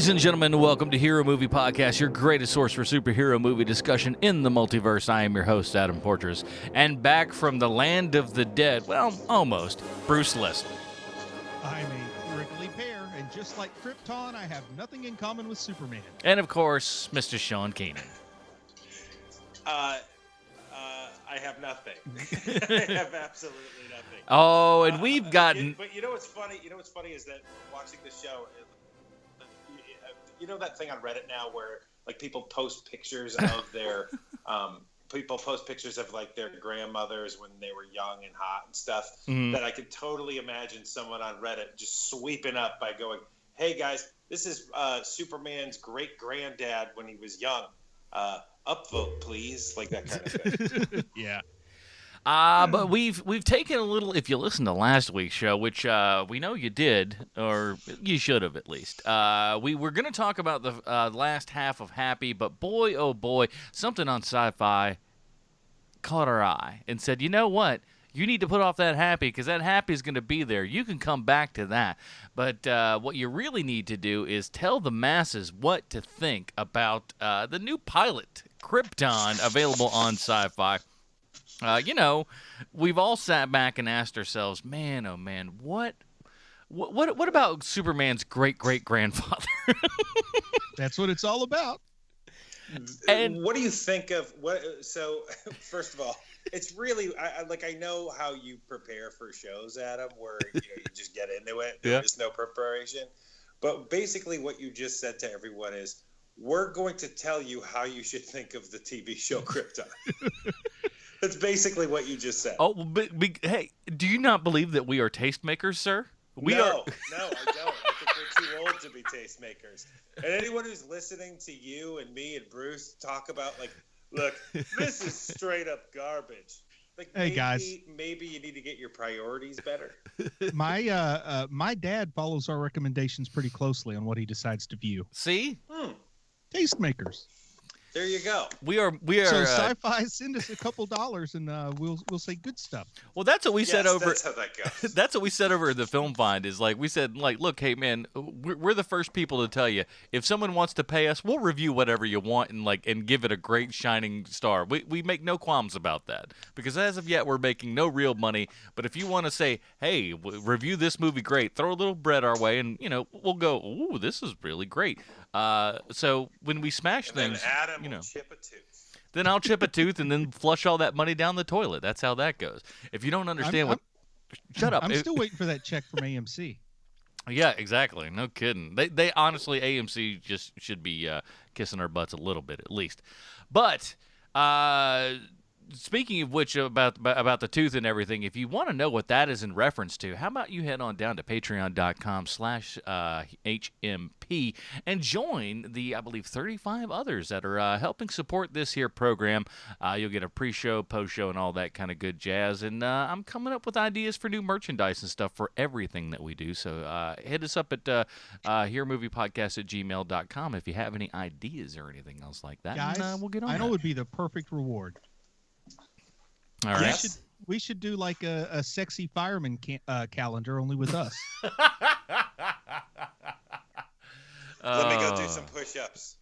Ladies and gentlemen, welcome to Hero Movie Podcast, your greatest source for superhero movie discussion in the multiverse. I am your host, Adam Portrais, and back from the land of the dead, well, almost, Bruce Leslie. I'm a prickly pear, and just like Krypton, I have nothing in common with Superman. And, of course, Mr. Sean Keenan. I have nothing. I have absolutely nothing. Oh, and we've gotten... But you know what's funny? You know what's funny is that watching the show... You know that thing on Reddit now where like people post pictures of their like their grandmothers when they were young and hot and stuff. Mm-hmm. That I could totally imagine someone on Reddit just sweeping up by going, "Hey guys, this is Superman's great granddad when he was young. Upvote, please," like that kind of thing. Yeah. But we've taken a little, if you listened to last week's show, which we know you did, or you should have at least. We were going to talk about the last half of Happy, but boy, oh boy, something on Syfy caught our eye and said, you know what? You need to put off that Happy because that Happy is going to be there. You can come back to that. But what you really need to do is tell the masses what to think about the new pilot, Krypton, available on Syfy. We've all sat back and asked ourselves, man, oh man, what about Superman's great-great-grandfather? That's what it's all about. And what do you think of what? So, first of all, it's really I know how you prepare for shows, Adam, where you just get into it. There's no preparation. But basically, what you just said to everyone is, we're going to tell you how you should think of the TV show Krypton. That's basically what you just said. Oh, but hey, do you not believe that we are tastemakers, sir? No, I don't. I think we're too old to be tastemakers. And anyone who's listening to you and me and Bruce talk about, like, look, this is straight up garbage. Like, hey, guys, maybe you need to get your priorities better. My dad follows our recommendations pretty closely on what he decides to view. See? Tastemakers. There you go. We are. So Syfy, send us a couple dollars and we'll say good stuff. Well, that's what we said over. That's how that goes. That's what we said over in the Film Find. Is like we said, like, look, hey man, we're the first people to tell you if someone wants to pay us, we'll review whatever you want and give it a great shining star. We make no qualms about that because as of yet we're making no real money. But if you want to say, hey, review this movie, great, throw a little bread our way, and we'll go, ooh, this is really great. So when we smash things, Adam will chip a tooth. Then I'll chip a tooth and then flush all that money down the toilet. That's how that goes. If you don't understand shut up. I'm still waiting for that check from AMC. Yeah, exactly. No kidding. They honestly, AMC just should be kissing our butts a little bit at least. But speaking of which, about the tooth and everything, if you want to know what that is in reference to, how about you head on down to patreon.com/HMP and join the, I believe, 35 others that are helping support this here program. You'll get a pre-show, post-show, and all that kind of good jazz. And I'm coming up with ideas for new merchandise and stuff for everything that we do. So hit us up at hearmoviepodcast@gmail.com if you have any ideas or anything else like that. Guys, and, we'll get on I know it would be the perfect reward. All right. Yes. We should do like a sexy fireman calendar, only with us. Let me go do some push-ups.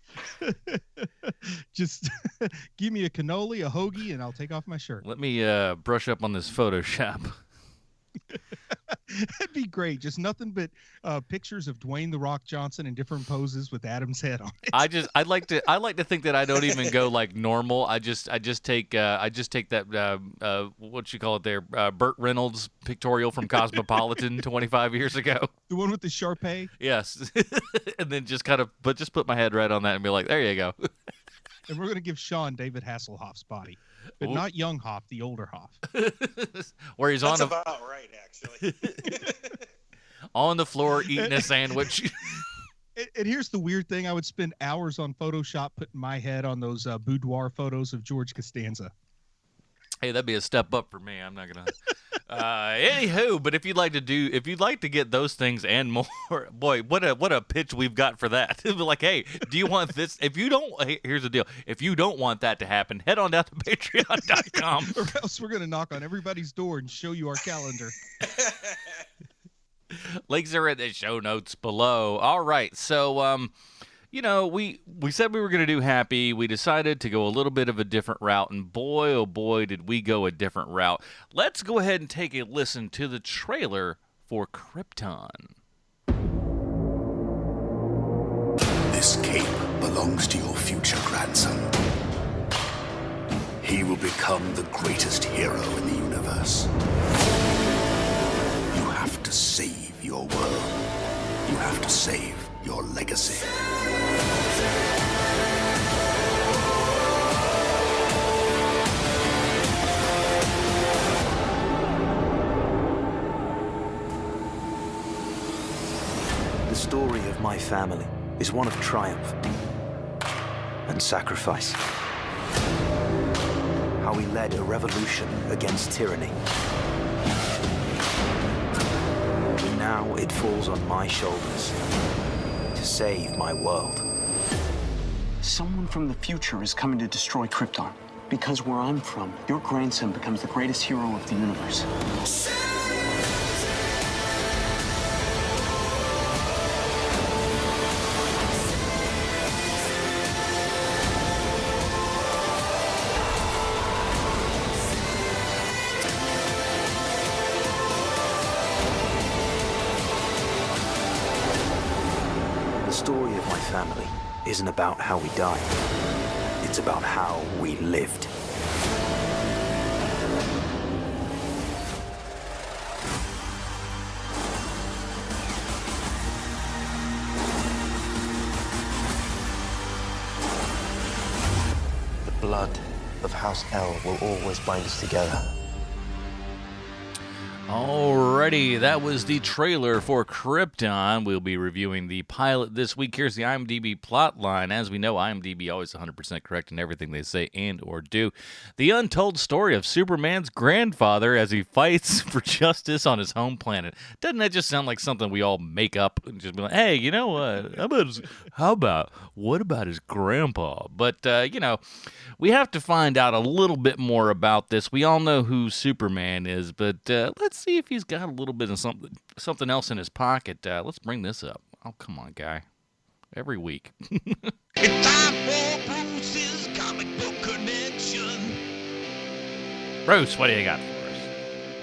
Just give me a cannoli, a hoagie, and I'll take off my shirt. Let me brush up on this Photoshop. That'd be great. Just nothing but pictures of Dwayne the Rock Johnson in different poses with Adam's head on it. I like to think that I don't even go like normal. I just take that what you call it there, Burt Reynolds pictorial from Cosmopolitan 25 years ago. The one with the Sharpay? Yes. And then just put my head right on that and be like, there you go. And we're going to give Sean David Hasselhoff's body. But not young Hoff, the older Hoff. Where he's That's about right, actually. On the floor eating a sandwich. And here's the weird thing. I would spend hours on Photoshop putting my head on those boudoir photos of George Costanza. Hey, that'd be a step up for me. I'm not going to. Anywho, but if you'd like to get those things and more, boy, what a pitch we've got for that. It'd be like, hey, do you want this? Here's the deal. If you don't want that to happen, head on down to patreon.com. Or else we're going to knock on everybody's door and show you our calendar. Links are in the show notes below. All right, so we said we were going to do Happy. We decided to go a little bit of a different route, and boy, oh boy, did we go a different route. Let's go ahead and take a listen to the trailer for Krypton. This cape belongs to your future grandson. He will become the greatest hero in the universe. You have to save your world. You have to save your legacy. The story of my family is one of triumph and sacrifice. How we led a revolution against tyranny. And now it falls on my shoulders to save my world. Someone from the future is coming to destroy Krypton. Because where I'm from, your grandson becomes the greatest hero of the universe. The story of my family isn't about how we died. It's about how we lived. The blood of House L will always bind us together. Alrighty, that was the trailer for Krypton. We'll be reviewing the pilot this week. Here's the IMDb plot line. As we know, IMDb always 100% correct in everything they say and or do. The untold story of Superman's grandfather as he fights for justice on his home planet. Doesn't that just sound like something we all make up and just be like, hey, you know what? What about his grandpa? But, we have to find out a little bit more about this. We all know who Superman is, but let's see if he's got a little bit of something else in his pocket. Let's bring this up. Oh, come on, guy. Every week. It's time for Bruce's comic book connection. Bruce, what do you got for us?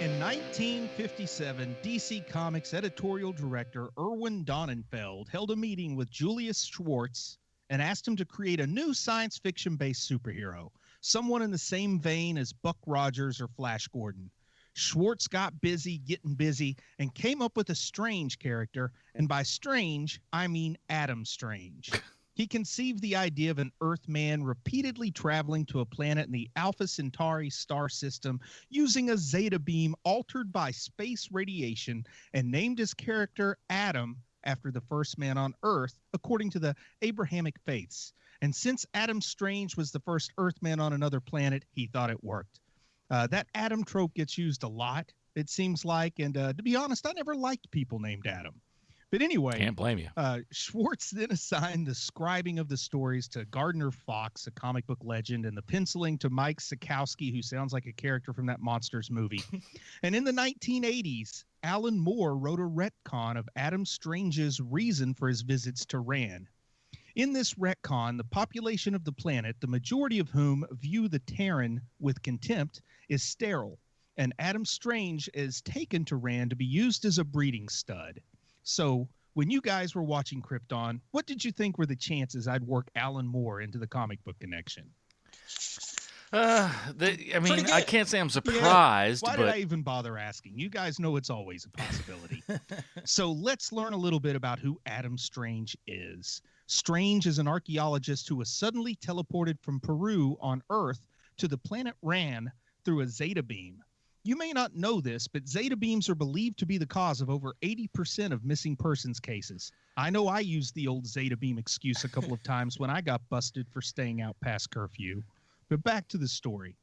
In 1957, DC Comics editorial director Irwin Donenfeld held a meeting with Julius Schwartz and asked him to create a new science fiction-based superhero, someone in the same vein as Buck Rogers or Flash Gordon. Schwartz got getting busy, and came up with a Strange character, and by Strange, I mean Adam Strange. He conceived the idea of an Earthman repeatedly traveling to a planet in the Alpha Centauri star system using a zeta beam altered by space radiation, and named his character Adam after the first man on Earth, according to the Abrahamic faiths. And since Adam Strange was the first Earthman on another planet, he thought it worked. That Adam trope gets used a lot, it seems like, and to be honest, I never liked people named Adam. But anyway, Can't blame you. Schwartz then assigned the scribing of the stories to Gardner Fox, a comic book legend, and the penciling to Mike Sikowski, who sounds like a character from that Monsters movie. And in the 1980s, Alan Moore wrote a retcon of Adam Strange's reason for his visits to Rann. In this retcon, the population of the planet, the majority of whom view the Terran with contempt, is sterile, and Adam Strange is taken to Rann to be used as a breeding stud. So, when you guys were watching Krypton, what did you think were the chances I'd work Alan Moore into the comic book connection? I can't say I'm surprised. Why did I even bother asking? You guys know it's always a possibility. So let's learn a little bit about who Adam Strange is. Strange is an archaeologist who was suddenly teleported from Peru on Earth to the planet Rann through a zeta beam. You may not know this, but zeta beams are believed to be the cause of over 80% of missing persons cases. I know I used the old zeta beam excuse a couple of times when I got busted for staying out past curfew. But back to the story.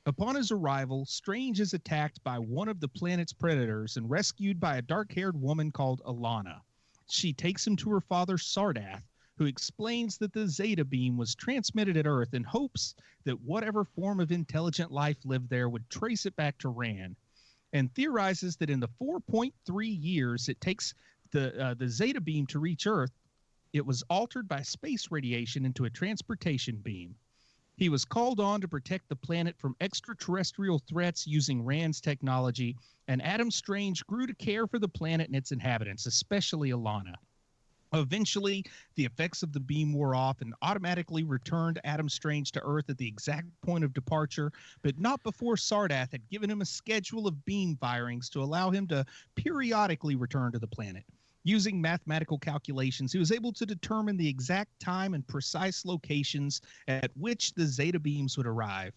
Upon his arrival, Strange is attacked by one of the planet's predators and rescued by a dark-haired woman called Alana. She takes him to her father, Sardath, who explains that the Zeta beam was transmitted at Earth in hopes that whatever form of intelligent life lived there would trace it back to Rann, and theorizes that in the 4.3 years it takes the Zeta beam to reach Earth, It was altered by space radiation into a transportation beam. He was called on to protect the planet from extraterrestrial threats using Rand's technology, and Adam Strange grew to care for the planet and its inhabitants, especially Alana. Eventually, the effects of the beam wore off and automatically returned Adam Strange to Earth at the exact point of departure, but not before Sardath had given him a schedule of beam firings to allow him to periodically return to the planet. Using mathematical calculations, he was able to determine the exact time and precise locations at which the Zeta beams would arrive.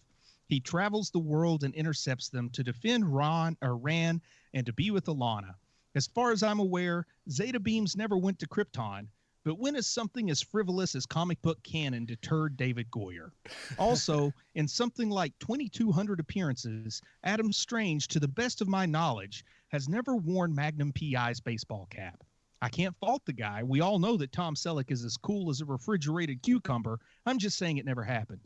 He travels the world and intercepts them to defend Rand and to be with Alana. As far as I'm aware, Zeta beams never went to Krypton, but when has something as frivolous as comic book canon deterred David Goyer? Also, in something like 2,200 appearances, Adam Strange, to the best of my knowledge, has never worn Magnum P.I.'s baseball cap. I can't fault the guy. We all know that Tom Selleck is as cool as a refrigerated cucumber. I'm just saying it never happened.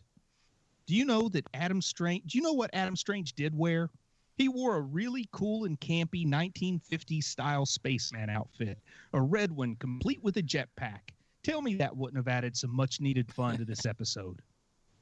Do you know what Adam Strange did wear? He wore a really cool and campy 1950s style spaceman outfit, a red one complete with a jetpack. Tell me that wouldn't have added some much needed fun to this episode.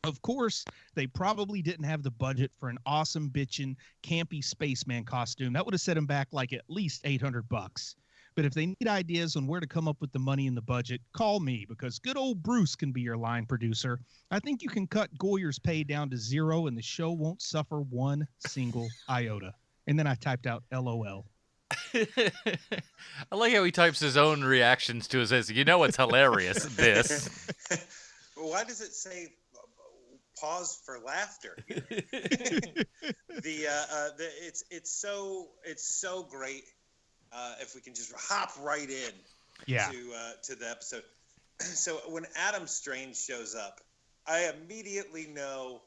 Of course, they probably didn't have the budget for an awesome bitchin' campy spaceman costume. That would have set him back like at least $800. But if they need ideas on where to come up with the money in the budget, call me, because good old Bruce can be your line producer. I think you can cut Goyer's pay down to zero and the show won't suffer one single iota. And then I typed out LOL. I like how he types his own reactions to his. You know what's hilarious? This. Why does it say pause for laughter? It's so great. If we can just hop right in to the episode. So when Adam Strange shows up, I immediately know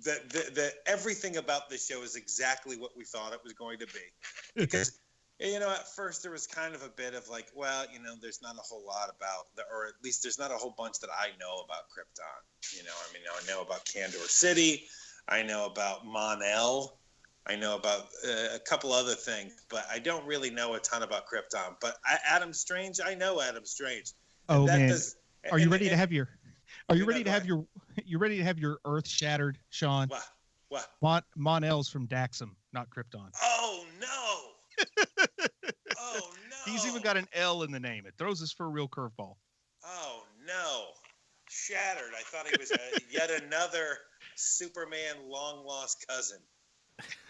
that everything about this show is exactly what we thought it was going to be. Because, at first there was kind of a bit of like, well, there's not a whole lot about, or at least there's not a whole bunch that I know about Krypton. I know about Kandor City. I know about Mon-El. I know about a couple other things, but I don't really know a ton about Krypton. But Adam Strange, I know Adam Strange. Oh man, are you ready to have your Earth shattered, Sean? What? Mon-El's from Daxam, not Krypton. Oh no! Oh no! He's even got an L in the name. It throws us for a real curveball. Oh no! Shattered. I thought he was yet another Superman long lost cousin.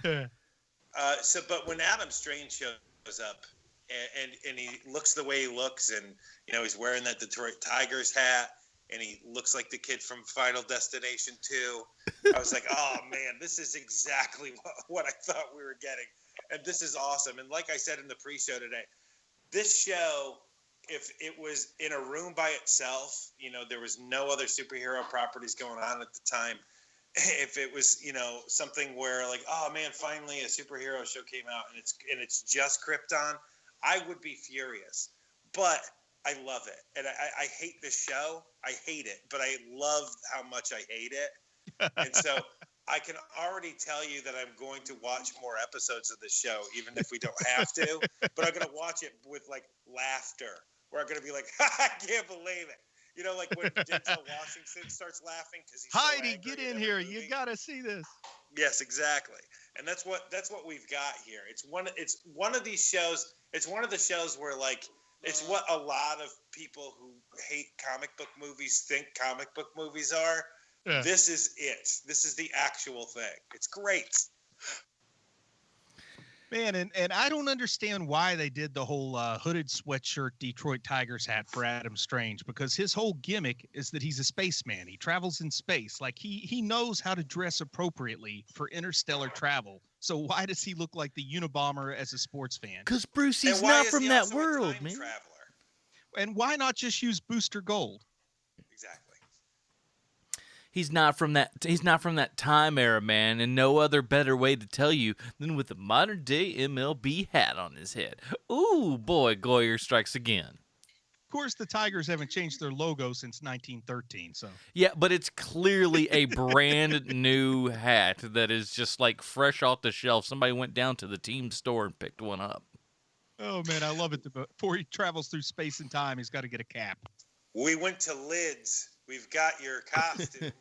But when Adam Strange shows up and he looks the way he looks, and he's wearing that Detroit Tigers hat, and he looks like the kid from Final Destination 2, I was like, oh man, this is exactly what I thought we were getting, and this is awesome. And like I said in the pre-show today, this show, if it was in a room by itself, there was no other superhero properties going on at the time. If it was, something where like, oh man, finally a superhero show came out and it's just Krypton, I would be furious. But I love it, and I hate the show. I hate it, but I love how much I hate it, and so I can already tell you that I'm going to watch more episodes of the show, even if we don't have to. But I'm going to watch it with like laughter, where I'm going to be like, I can't believe it. Like when Denzel Washington starts laughing because he's Heidi, so get in here! You gotta see this. Yes, exactly, and that's what we've got here. It's one of these shows. It's one of the shows where like it's what a lot of people who hate comic book movies think comic book movies are. Yeah. This is it. This is the actual thing. It's great. Man, and I don't understand why they did the whole hooded sweatshirt Detroit Tigers hat for Adam Strange, because his whole gimmick is that he's a spaceman. He travels in space. Like he knows how to dress appropriately for interstellar travel. So why does he look like the Unabomber as a sports fan? Because Brucey's not from that world, man. Traveler? And why not just use Booster Gold? Exactly. He's not from that time era, man, and no other better way to tell you than with a modern day MLB hat on his head. Ooh, boy, Goyer strikes again. Of course, the Tigers haven't changed their logo since 1913, so. Yeah, but it's clearly a brand new hat that is just like fresh off the shelf. Somebody went down to the team store and picked one up. Oh man, I love it. Before he travels through space and time, he's got to get a cap. We went to Lids. We've got your costume.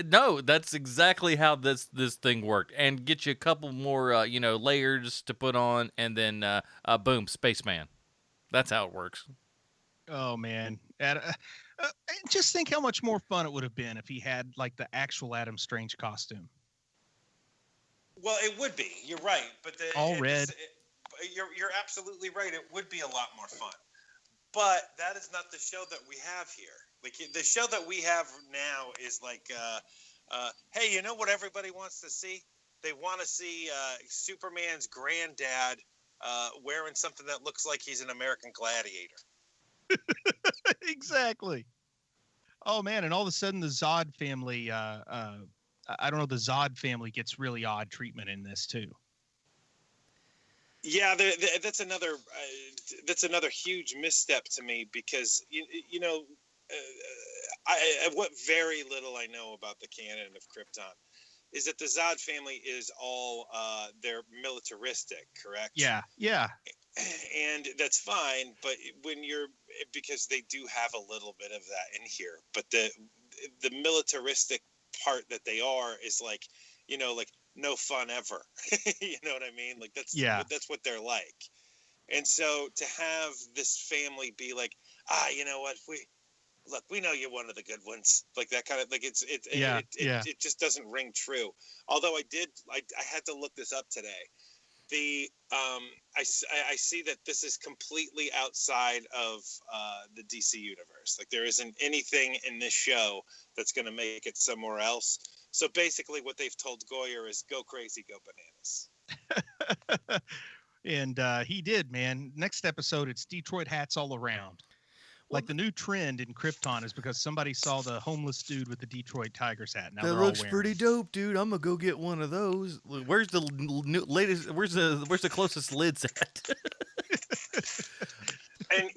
No, that's exactly how this thing worked, and get you a couple more layers to put on, and then boom, spaceman. That's how it works. Oh man, just think how much more fun it would have been if he had like the actual Adam Strange costume. Well, it would be. You're right, but all red. You're absolutely right. It would be a lot more fun, but that is not the show that we have here. Like the show that we have now is like, hey, you know what everybody wants to see? They want to see Superman's granddad wearing something that looks like he's an American gladiator. Exactly. Oh man, and all of a sudden the Zod family, the Zod family gets really odd treatment in this too. Yeah, that's another huge misstep to me because what very little I know about the canon of Krypton is that the Zod family is all they're militaristic, correct? Yeah. And that's fine, but because they do have a little bit of that in here, but the militaristic part that they are is like, like no fun ever. You know what I mean? Like that's what they're like. And so to have this family be like, you know what, we know you're one of the good ones, like that kind of like it just doesn't ring true. Although I had to look this up today. I see that this is completely outside of the DC universe. Like there isn't anything in this show that's going to make it somewhere else. So basically, what they've told Goyer is go crazy, go bananas. And he did, man. Next episode, it's Detroit hats all around. Like the new trend in Krypton is because somebody saw the homeless dude with the Detroit Tigers hat. Now that looks pretty dope, dude. I'm gonna go get one of those. Where's the latest? Where's the closest lids at? And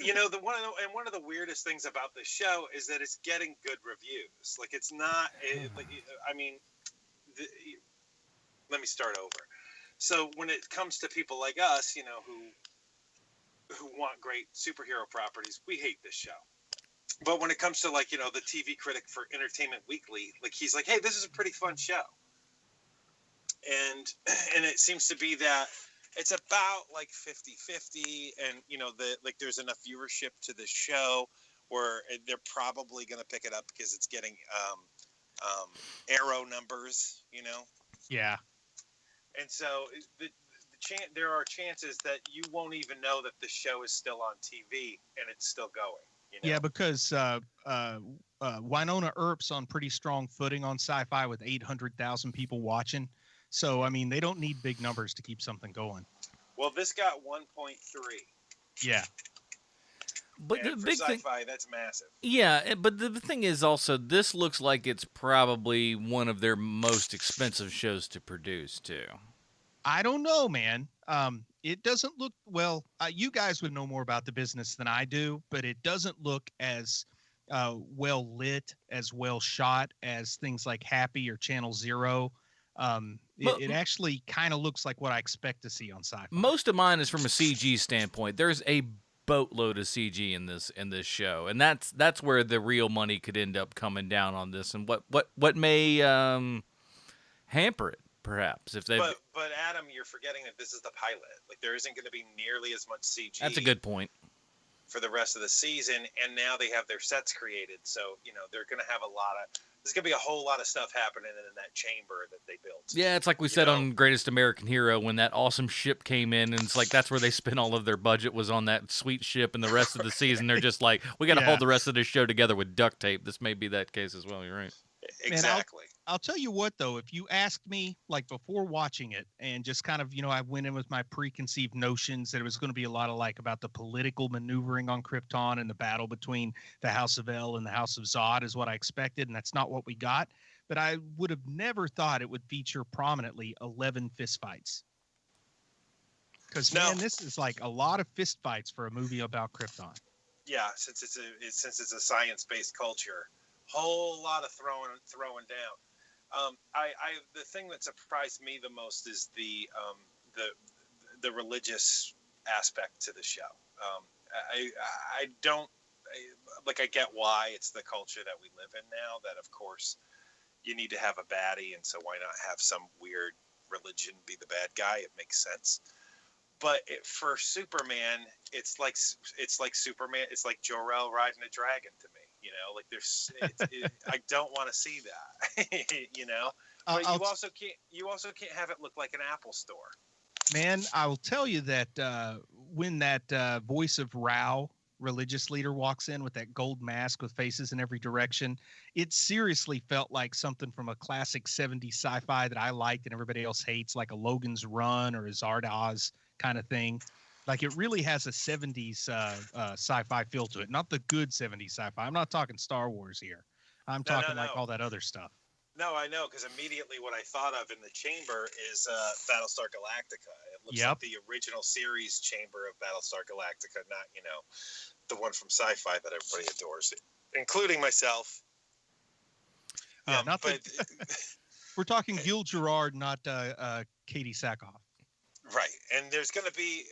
one of the weirdest things about this show is that it's getting good reviews. Like it's not. Let me start over. So when it comes to people like us, who want great superhero properties, we hate this show. But when it comes to the TV critic for Entertainment Weekly, like he's like, hey, this is a pretty fun show. And it seems to be that it's about like 50-50 and there's enough viewership to the show where they're probably going to pick it up because it's getting arrow numbers, Yeah. And so there are chances that you won't even know that the show is still on TV and it's still going. Yeah, because Winona Earp's on pretty strong footing on Syfy with 800,000 people watching. So, I mean, they don't need big numbers to keep something going. Well, this got 1.3. Yeah. But and the for big Syfy, thing, that's massive. Yeah, but the thing is also, this looks like it's probably one of their most expensive shows to produce, too. I don't know, man. It doesn't look well. You guys would know more about the business than I do, but it doesn't look as well lit, as well shot as things like Happy or Channel Zero. It actually kind of looks like what I expect to see on Syfy. Most of mine is from a CG standpoint. There's a boatload of CG in this show, and that's where the real money could end up coming down on this, and what may hamper it. Perhaps if they. But Adam, you're forgetting that this is the pilot. Like there isn't going to be nearly as much CG. That's a good point. For the rest of the season, and now they have their sets created, so they're going to have there's going to be a whole lot of stuff happening in that chamber that they built. Yeah, it's like we said on Greatest American Hero when that awesome ship came in, and it's like that's where they spent all of their budget was on that sweet ship, and the rest of the season they're just like, we got to hold the rest of this show together with duct tape. This may be that case as well. You're right. Exactly. Man, I'll tell you what, though, if you asked me, like, before watching it and just kind of, I went in with my preconceived notions that it was going to be a lot of, like, about the political maneuvering on Krypton and the battle between the House of El and the House of Zod is what I expected, and that's not what we got. But I would have never thought it would feature prominently 11 fistfights. Because, man, this is, like, a lot of fistfights for a movie about Krypton. Yeah, since it's a science-based culture. Whole lot of throwing down. The thing that surprised me the most is the religious aspect to the show. I don't I get why it's the culture that we live in now, that of course you need to have a baddie, and so why not have some weird religion be the bad guy? It makes sense. But for Superman, it's like Superman. It's like Jor-El riding a dragon to me. I don't want to see that. But you also can't have it look like an Apple store. Man, I will tell you that when that voice of Rao, religious leader, walks in with that gold mask with faces in every direction, it seriously felt like something from a classic 70s sci-fi that I liked and everybody else hates, like a Logan's Run or a Zardoz kind of thing. Like, it really has a 70s sci-fi feel to it, not the good 70s sci-fi. I'm not talking Star Wars here. I'm talking like all that other stuff. No, I know, because immediately what I thought of in the chamber is Battlestar Galactica. It looks like the original series chamber of Battlestar Galactica, not, the one from Syfy that everybody adores, including myself. We're talking Gil Gerard, not Katie Sackhoff. Right, and there's going to be,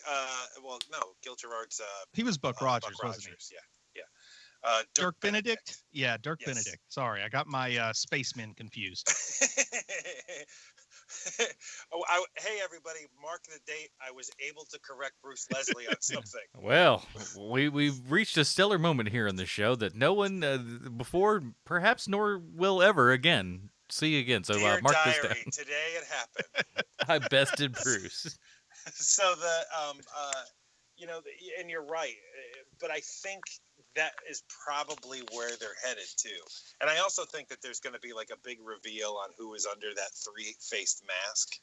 Gil Gerard's... he was Buck Rogers, wasn't he? Yeah. Dirk Benedict? Yeah, Dirk Benedict. Sorry, I got my spacemen confused. Hey, everybody, mark the date. I was able to correct Bruce Leslie on something. Well, we've reached a stellar moment here on the show that no one before, perhaps, nor will ever again see again. So Dear mark diary, this down. Today it happened. I bested Bruce. So and you're right, but I think that is probably where they're headed too. And I also think that there's going to be like a big reveal on who is under that three-faced mask.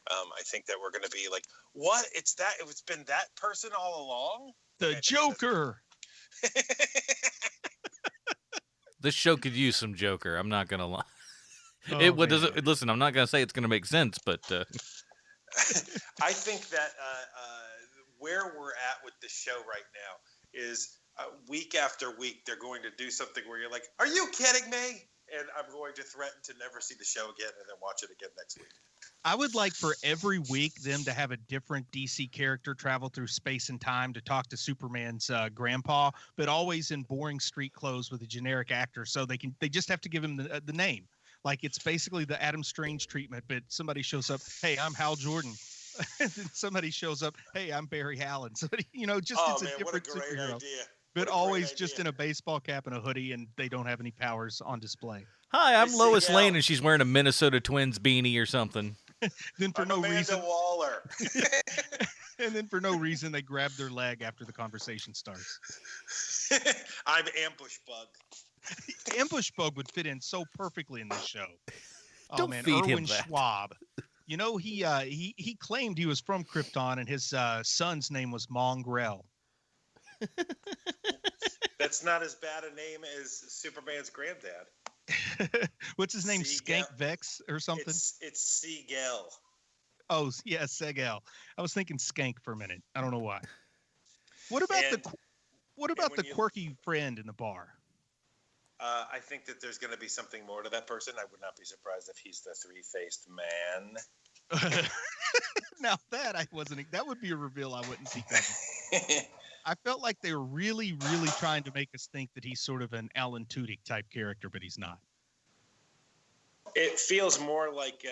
I think that we're going to be like, what? It's been that person all along? The Joker. This show could use some Joker. I'm not going to lie. Listen, I'm not going to say it's going to make sense, but I think that where we're at with the show right now is week after week they're going to do something where you're like, are you kidding me? And I'm going to threaten to never see the show again and then watch it again next week. I would like for every week them to have a different DC character travel through space and time to talk to Superman's grandpa, but always in boring street clothes with a generic actor, so they just have to give him the name. Like, it's basically the Adam Strange treatment, but somebody shows up, hey, I'm Hal Jordan. And then somebody shows up, hey, I'm Barry Allen. Somebody, it's a different superhero. Idea. But always just in a baseball cap and a hoodie, and they don't have any powers on display. Hi, I'm Lois Lane, and she's wearing a Minnesota Twins beanie or something. Then for I'm no Amanda reason, Waller. and then for no reason, they grab their leg after the conversation starts. I'm Ambush Bug. Ambush Bug would fit in so perfectly in this show. Don't feed him Erwin that. Schwab. He claimed he was from Krypton, and his son's name was Mongrel. That's not as bad a name as Superman's granddad. What's his name? Seagal. Skank Vex or something? It's Seagal. Oh, yeah, Segel. I was thinking Skank for a minute. I don't know why. What about the quirky friend in the bar? I think that there's going to be something more to that person. I would not be surprised if he's the three-faced man. Now that would be a reveal I wouldn't see coming. I felt like they were really, really trying to make us think that he's sort of an Alan Tudyk type character, but he's not. It feels more like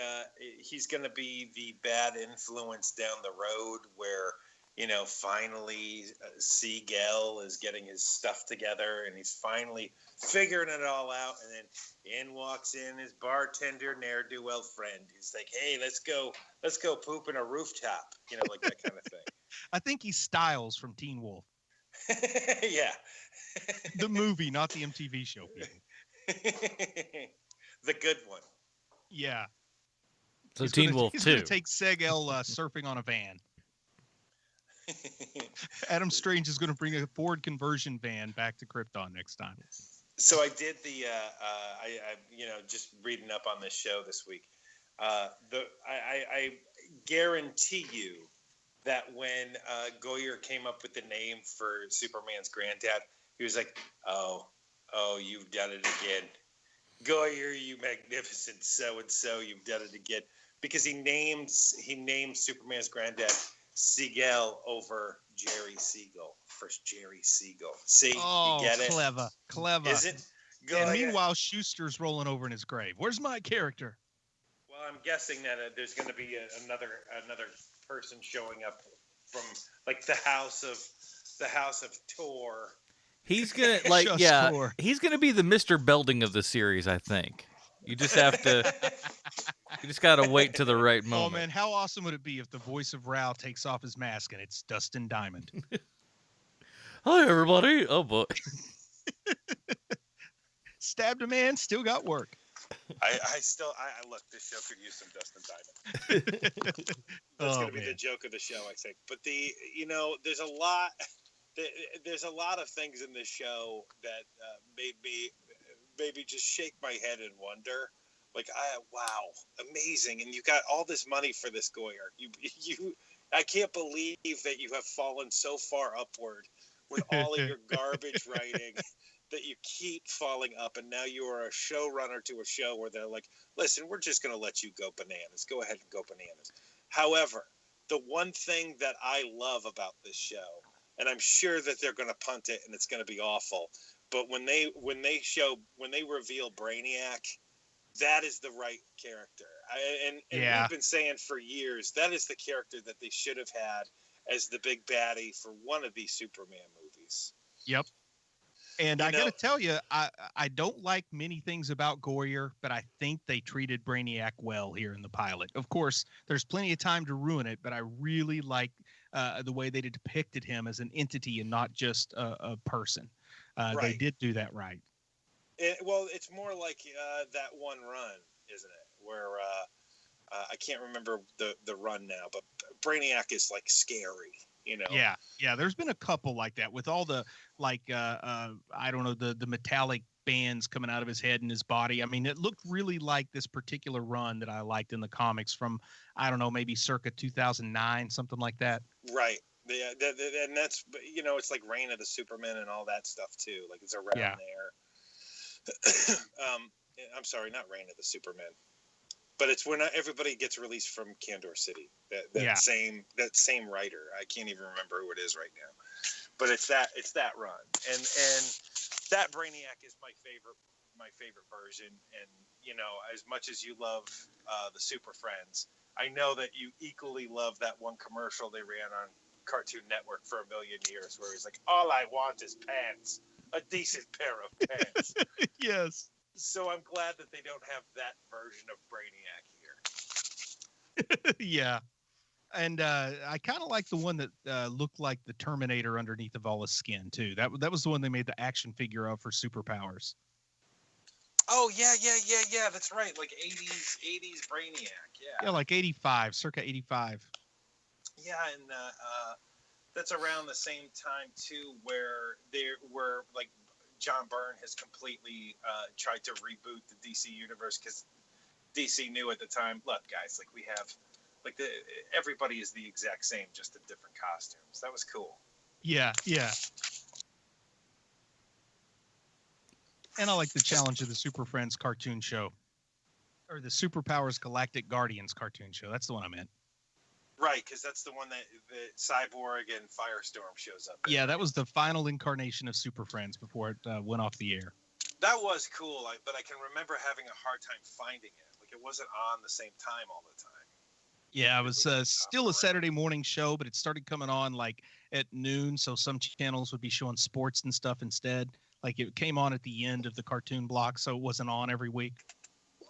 he's going to be the bad influence down the road where, finally Seagal is getting his stuff together and he's finally figuring it all out. And then in walks in his bartender, ne'er-do-well friend. He's like, hey, let's go poop in a rooftop, like that kind of thing. I think he's Styles from Teen Wolf. Yeah. The movie, not the MTV show. The good one. Yeah. So Teen Wolf 2. He's going to take Segel surfing on a van. Adam Strange is going to bring a Ford conversion van back to Krypton next time. So I did the, just reading up on this show this week. I guarantee you that when Goyer came up with the name for Superman's granddad, he was like, oh, you've done it again. Goyer, you magnificent so-and-so, you've done it again. Because he named Superman's granddad Siegel over Jerry Siegel. First Jerry Siegel. See, Oh, you get it? Clever. Is it? Go And ahead. meanwhile, Schuster's rolling over in his grave. Where's my character? Well, I'm guessing that there's going to be another person showing up from like the house of Tor. He's gonna Tor. he's gonna be the Mr. Belding of the series, I think. You just have to, you just gotta wait to the right moment. Oh man, how awesome would it be if the voice of Rao takes off his mask and it's Dustin Diamond? Hi everybody. Oh boy. Stabbed a man, still got work. I look. This show could use some Dustin Diamond. That's going to be the joke of the show, I think. But there's a lot of things in this show that made me just shake my head and wonder. Like, wow, amazing! And you got all this money for this Goyer. I can't believe that you have fallen so far upward with all of your garbage writing. That you keep falling up, and now you are a showrunner to a show where they're like, listen, we're just going to let you go bananas. Go ahead and go bananas. However, the one thing that I love about this show, and I'm sure that they're going to punt it and it's going to be awful, but when they reveal Brainiac, that is the right character. And we've been saying for years, that is the character that they should have had as the big baddie for one of these Superman movies. Yep. And I got to tell you, I don't like many things about Goyer, but I think they treated Brainiac well here in the pilot. Of course, there's plenty of time to ruin it, but I really like the way they depicted him as an entity and not just a person. Right. They did do that right. It's more like that one run, isn't it? Where I can't remember the run now, but Brainiac is like scary. Yeah. There's been a couple like that with all the I don't know, the metallic bands coming out of his head and his body. I mean, it looked really like this particular run that I liked in the comics from, I don't know, maybe circa 2009, something like that. Right. Yeah, and that's it's like Reign of the Superman and all that stuff too. Like it's around there. I'm sorry, not Reign of the Superman. But it's when everybody gets released from Kandor City. That same writer. I can't even remember who it is right now. But it's that run. And that Brainiac is my favorite version. And as much as you love the Super Friends, I know that you equally love that one commercial they ran on Cartoon Network for a million years, where he's like, "All I want is pants, a decent pair of pants." Yes. So I'm glad that they don't have that version of Brainiac here. Yeah. And I kind of like the one that looked like the Terminator underneath of all his skin, too. That was the one they made the action figure of for Superpowers. Oh, yeah. That's right. Like 80s Brainiac. Yeah. Yeah, like 85, circa 85. Yeah, and that's around the same time, too, where there were, like, John Byrne has completely tried to reboot the DC universe because DC knew at the time, look, guys, like we have, like everybody is the exact same, just in different costumes. That was cool. Yeah. And I like the challenge of the Super Friends cartoon show, or the Superpowers Galactic Guardians cartoon show. That's the one I meant. Right, because that's the one that Cyborg and Firestorm shows up in. Yeah, that was the final incarnation of Super Friends before it went off the air. That was cool, but I can remember having a hard time finding it. Like, it wasn't on the same time all the time. Yeah, it was still a Saturday morning show, but it started coming on, like, at noon, so some channels would be showing sports and stuff instead. Like, it came on at the end of the cartoon block, so it wasn't on every week.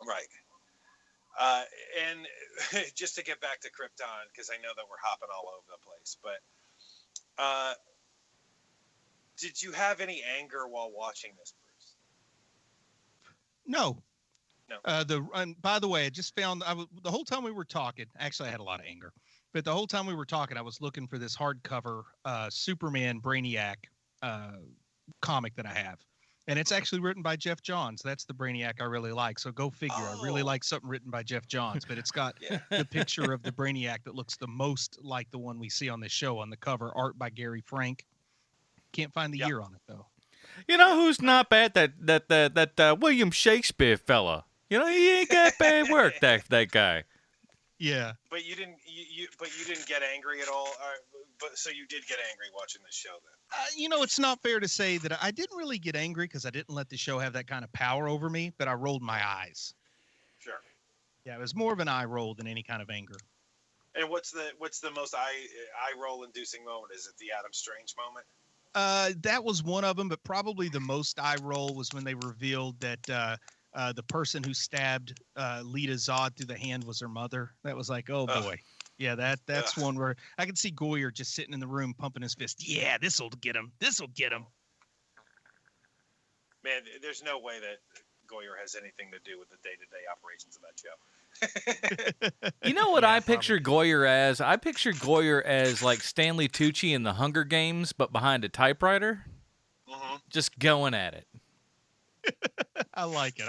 Right. And just to get back to Krypton, because I know that we're hopping all over the place, but did you have any anger while watching this, Bruce? No. And by the way, I just found the whole time we were talking. Actually, I had a lot of anger, but the whole time we were talking, I was looking for this hardcover Superman Brainiac comic that I have. And it's actually written by Jeff Johns. That's the Brainiac I really like. So go figure. I really like something written by Jeff Johns. But it's got the picture of the Brainiac that looks the most like the one we see on this show on the cover. Art by Gary Frank. Can't find the year on it, though. You know who's not bad? That William Shakespeare fella. You know, he ain't got bad work, that guy. Yeah. But you didn't. But you didn't get angry at all. But so you did get angry watching the show then. It's not fair to say that I didn't really get angry because I didn't let the show have that kind of power over me, but I rolled my eyes. Sure. Yeah, it was more of an eye roll than any kind of anger. And what's the most eye roll inducing moment? Is it the Adam Strange moment? That was one of them, but probably the most eye roll was when they revealed that the person who stabbed Lita Zod through the hand was her mother. That was like, oh boy. Yeah, that's one where I could see Goyer just sitting in the room pumping his fist. Yeah, this'll get him. This'll get him. Man, there's no way that Goyer has anything to do with the day-to-day operations of that show. You know what I picture Goyer as? I picture Goyer as like Stanley Tucci in the Hunger Games, but behind a typewriter. Mm-hmm. Just going at it. I like it.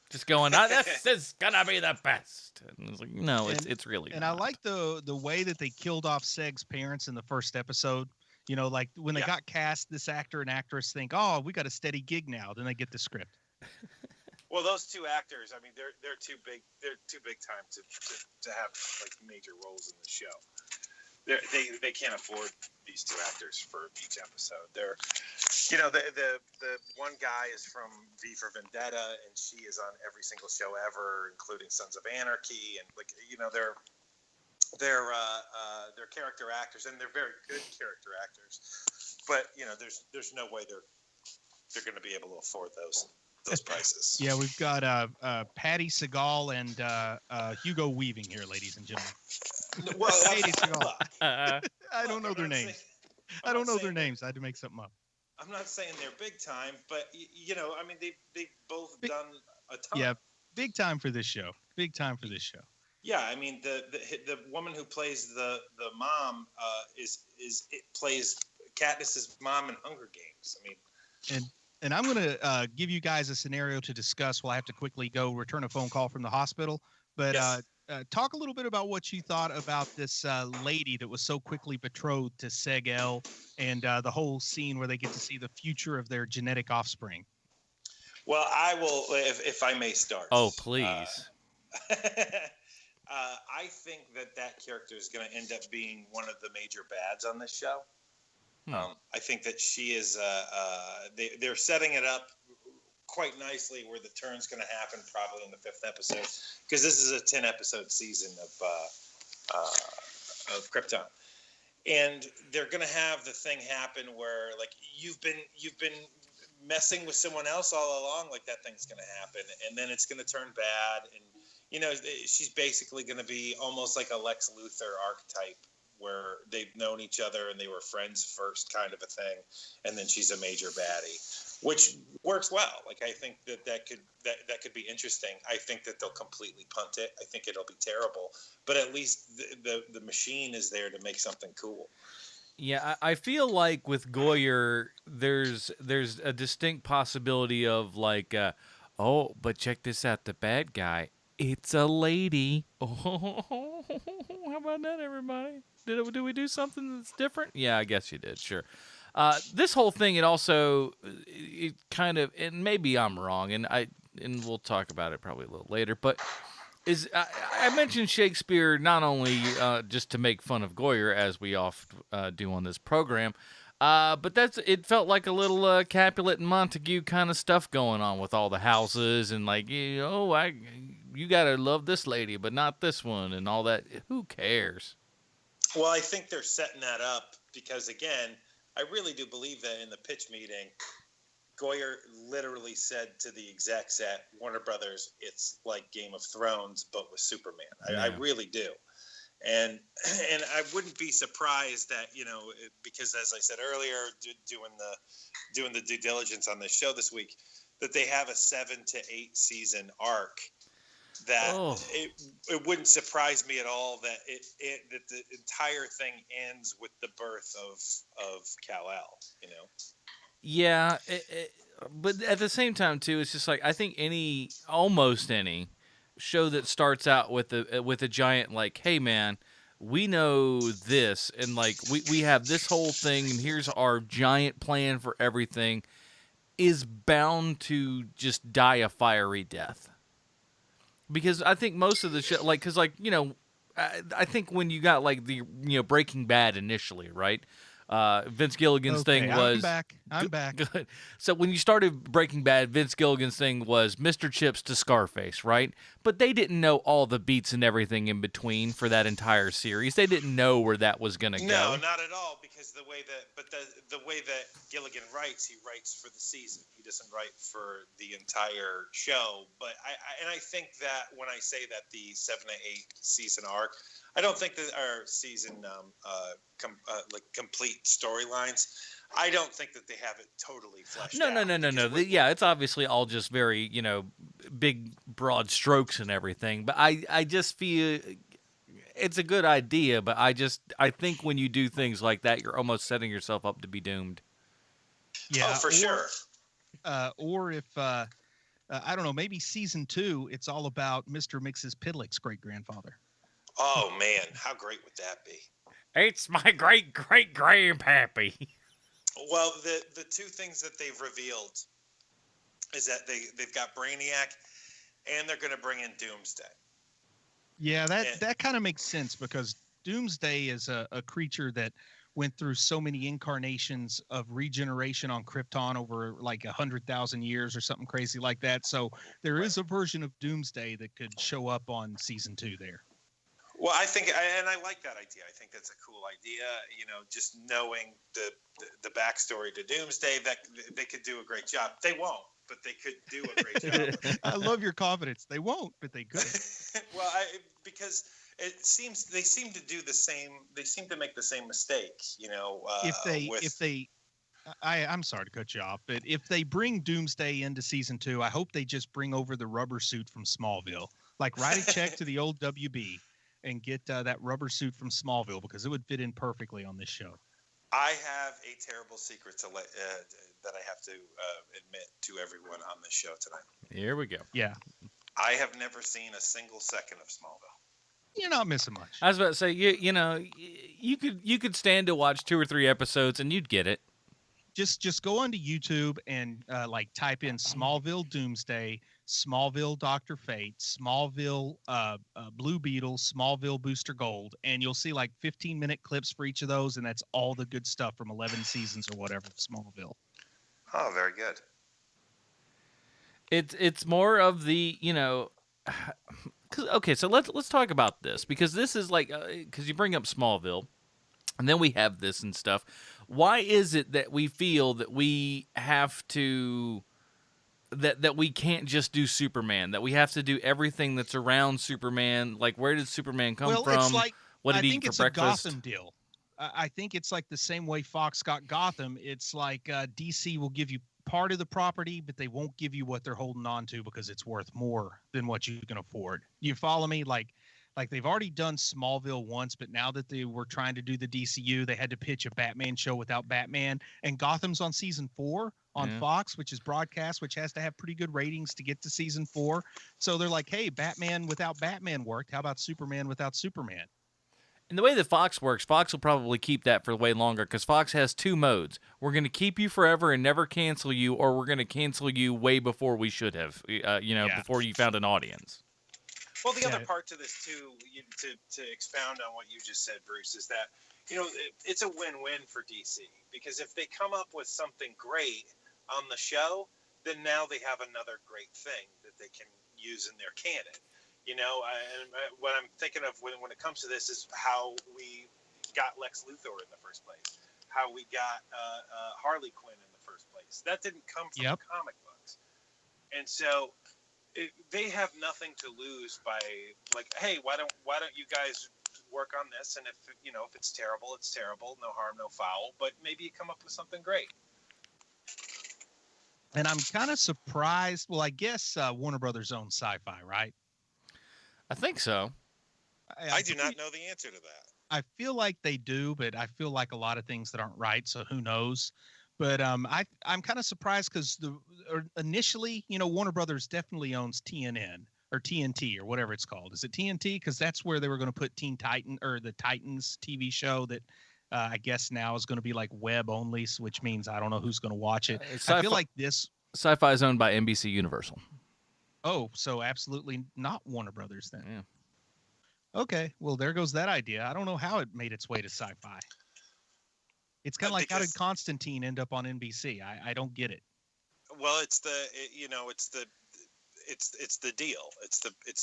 Just going, this is gonna be the best. And it's like, no, it's really. And not. I like the way that they killed off Seg's parents in the first episode. Like when they got cast, this actor and actress think, oh, we got a steady gig now. Then they get the script. Well, those two actors, I mean, they're too big. They're too big time to have like major roles in the show. They can't afford these two actors for each episode. They're, the one guy is from V for Vendetta, and she is on every single show ever, including Sons of Anarchy, and they're character actors, and they're very good character actors. But there's no way they're going to be able to afford those prices. Yeah, we've got Patty Segal and Hugo Weaving here, ladies and gentlemen. Well, Patty Segal. I don't know their names. I don't know their names. I had to make something up. I'm not saying they're big time, but I mean, they've both done a ton. Yeah, big time for this show. Big time for this show. Yeah, I mean, the woman who plays the mom plays Katniss's mom in Hunger Games. I mean, and I'm going to give you guys a scenario to discuss. We'll have to quickly go return a phone call from the hospital. But yes. Talk a little bit about what you thought about this lady that was so quickly betrothed to Seg-El and the whole scene where they get to see the future of their genetic offspring. Well, I will, if I may start. Oh, please. I think that character is going to end up being one of the major bads on this show. I think that she is. They're setting it up quite nicely where the turn's going to happen probably in the 5th episode, because this is a 10-episode season of Krypton, and they're going to have the thing happen where like you've been messing with someone else all along, like that thing's going to happen, and then it's going to turn bad, and she's basically going to be almost like a Lex Luthor archetype, where they've known each other and they were friends first kind of a thing, and then she's a major baddie, which works well. Like, I think that could be interesting. I think that they'll completely punt it. I think it'll be terrible, but at least the machine is there to make something cool. Yeah, I feel like with Goyer, there's a distinct possibility of like, but check this out, the bad guy, it's a lady. Oh, how about that, everybody? Did we do something that's different? Yeah, I guess you did. Sure. This whole thing, it kind of, and maybe I'm wrong, and we'll talk about it probably a little later, but I mentioned Shakespeare not only just to make fun of Goyer, as we often do on this program, but it felt like a little Capulet and Montague kind of stuff going on with all the houses and like, you gotta love this lady, but not this one, and all that. Who cares? Well, I think they're setting that up because, again, I really do believe that in the pitch meeting, Goyer literally said to the execs at Warner Brothers, it's like Game of Thrones, but with Superman. I really do. And I wouldn't be surprised that, because as I said earlier, doing the due diligence on this show this week, that they have a 7 to 8 season arc. That it wouldn't surprise me at all that that the entire thing ends with the birth of Kal-El. Yeah, but at the same time too, it's just like I think almost any show that starts out with a giant like, hey man, we know this, and like we have this whole thing, and here's our giant plan for everything, is bound to just die a fiery death. Because I think most of the show, like, because, like, you know, I think when you got, like, the, you know, Breaking Bad initially, right? Vince Gilligan's thing was... I'm back. Good. So when you started Breaking Bad, Vince Gilligan's thing was Mr. Chips to Scarface, right? But they didn't know all the beats and everything in between for that entire series. They didn't know where that was going to go. No, not at all, because the way that Gilligan writes, he writes for the season. He doesn't write for the entire show. But I think that when I say that the 7 to 8 season arc, I don't think that our season complete storylines. I don't think that they have it totally fleshed out. No. Yeah, it's obviously all just very, you know, big, broad strokes and everything. But I just feel it's a good idea. But I think when you do things like that, you're almost setting yourself up to be doomed. Yeah, for sure. Or if I don't know, maybe season 2, it's all about Mr. Mix's Pidlick's great grandfather. Oh man, how great would that be? It's my great grandpappy. Well, the two things that they've revealed is that they've got Brainiac, and they're going to bring in Doomsday. Yeah, that kind of makes sense, because Doomsday is a creature that went through so many incarnations of regeneration on Krypton over like 100,000 years or something crazy like that. So there is a version of Doomsday that could show up on season 2 there. Well, I think, and I like that idea. I think that's a cool idea. You know, just knowing the backstory to Doomsday, that they could do a great job. They won't, but they could do a great job. I love your confidence. They won't, but they could. Well, because it seems they seem to do the same. They seem to make the same mistake. You know, I'm sorry to cut you off, but if they bring Doomsday into season 2, I hope they just bring over the rubber suit from Smallville. Like, write a check to the old WB and get that rubber suit from Smallville, because it would fit in perfectly on this show. I have a terrible secret to that I have to admit to everyone on this show tonight. Here we go. Yeah. I have never seen a single second of Smallville. You're not missing much. I was about to say, you know, you could stand to watch 2 or 3 episodes and you'd get it. Just go onto YouTube and like type in Smallville Doomsday, Smallville Dr. Fate, Smallville Blue Beetle, Smallville Booster Gold, and you'll see like 15-minute clips for each of those, and that's all the good stuff from 11 seasons or whatever of Smallville. Oh, very good. It's more of the, you know, okay, so let's talk about this, because this is like, because you bring up Smallville, and then we have this and stuff. Why is it that we feel that we have to, that we can't just do Superman, that we have to do everything that's around Superman? Like, where did Superman come from? It's like, what did he eat for breakfast? I think it's a Gotham deal. I think it's like the same way Fox got Gotham. It's like DC will give you part of the property, but they won't give you what they're holding on to because it's worth more than what you can afford. You follow me? Like they've already done Smallville once, but now that they were trying to do the DCU, they had to pitch a Batman show without Batman. And Gotham's on season 4 on Fox, which is broadcast, which has to have pretty good ratings to get to season 4. So they're like, hey, Batman without Batman worked. How about Superman without Superman? And the way that Fox works, Fox will probably keep that for way longer, because Fox has 2 modes. We're going to keep you forever and never cancel you, or we're going to cancel you way before we should have, before you found an audience. Well, the other part to this, too, to expound on what you just said, Bruce, is that, you know, it's a win-win for DC. Because if they come up with something great on the show, then now they have another great thing that they can use in their canon. You know, what I'm thinking of when it comes to this is how we got Lex Luthor in the first place, how we got Harley Quinn in the first place. That didn't come from the comic books. And so they have nothing to lose by, like, hey, why don't you guys work on this? And if it's terrible, it's terrible. No harm, no foul. But maybe you come up with something great. And I'm kind of surprised. Well, I guess Warner Brothers owns Syfy, right? I think so. I do not know the answer to that. I feel like they do, but I feel like a lot of things that aren't right. So who knows? But I'm kind of surprised because initially, Warner Brothers definitely owns TNN or TNT or whatever it's called. Is it TNT? Because that's where they were going to put Teen Titan or the Titans TV show that I guess now is going to be like web only, which means I don't know who's going to watch it. I feel like this. Syfy is owned by NBC Universal. Oh, so absolutely not Warner Brothers then. Yeah. Okay, well, there goes that idea. I don't know how it made its way to Syfy. It's kind of like, how did Constantine end up on NBC? I don't get it. Well, it's the deal. It's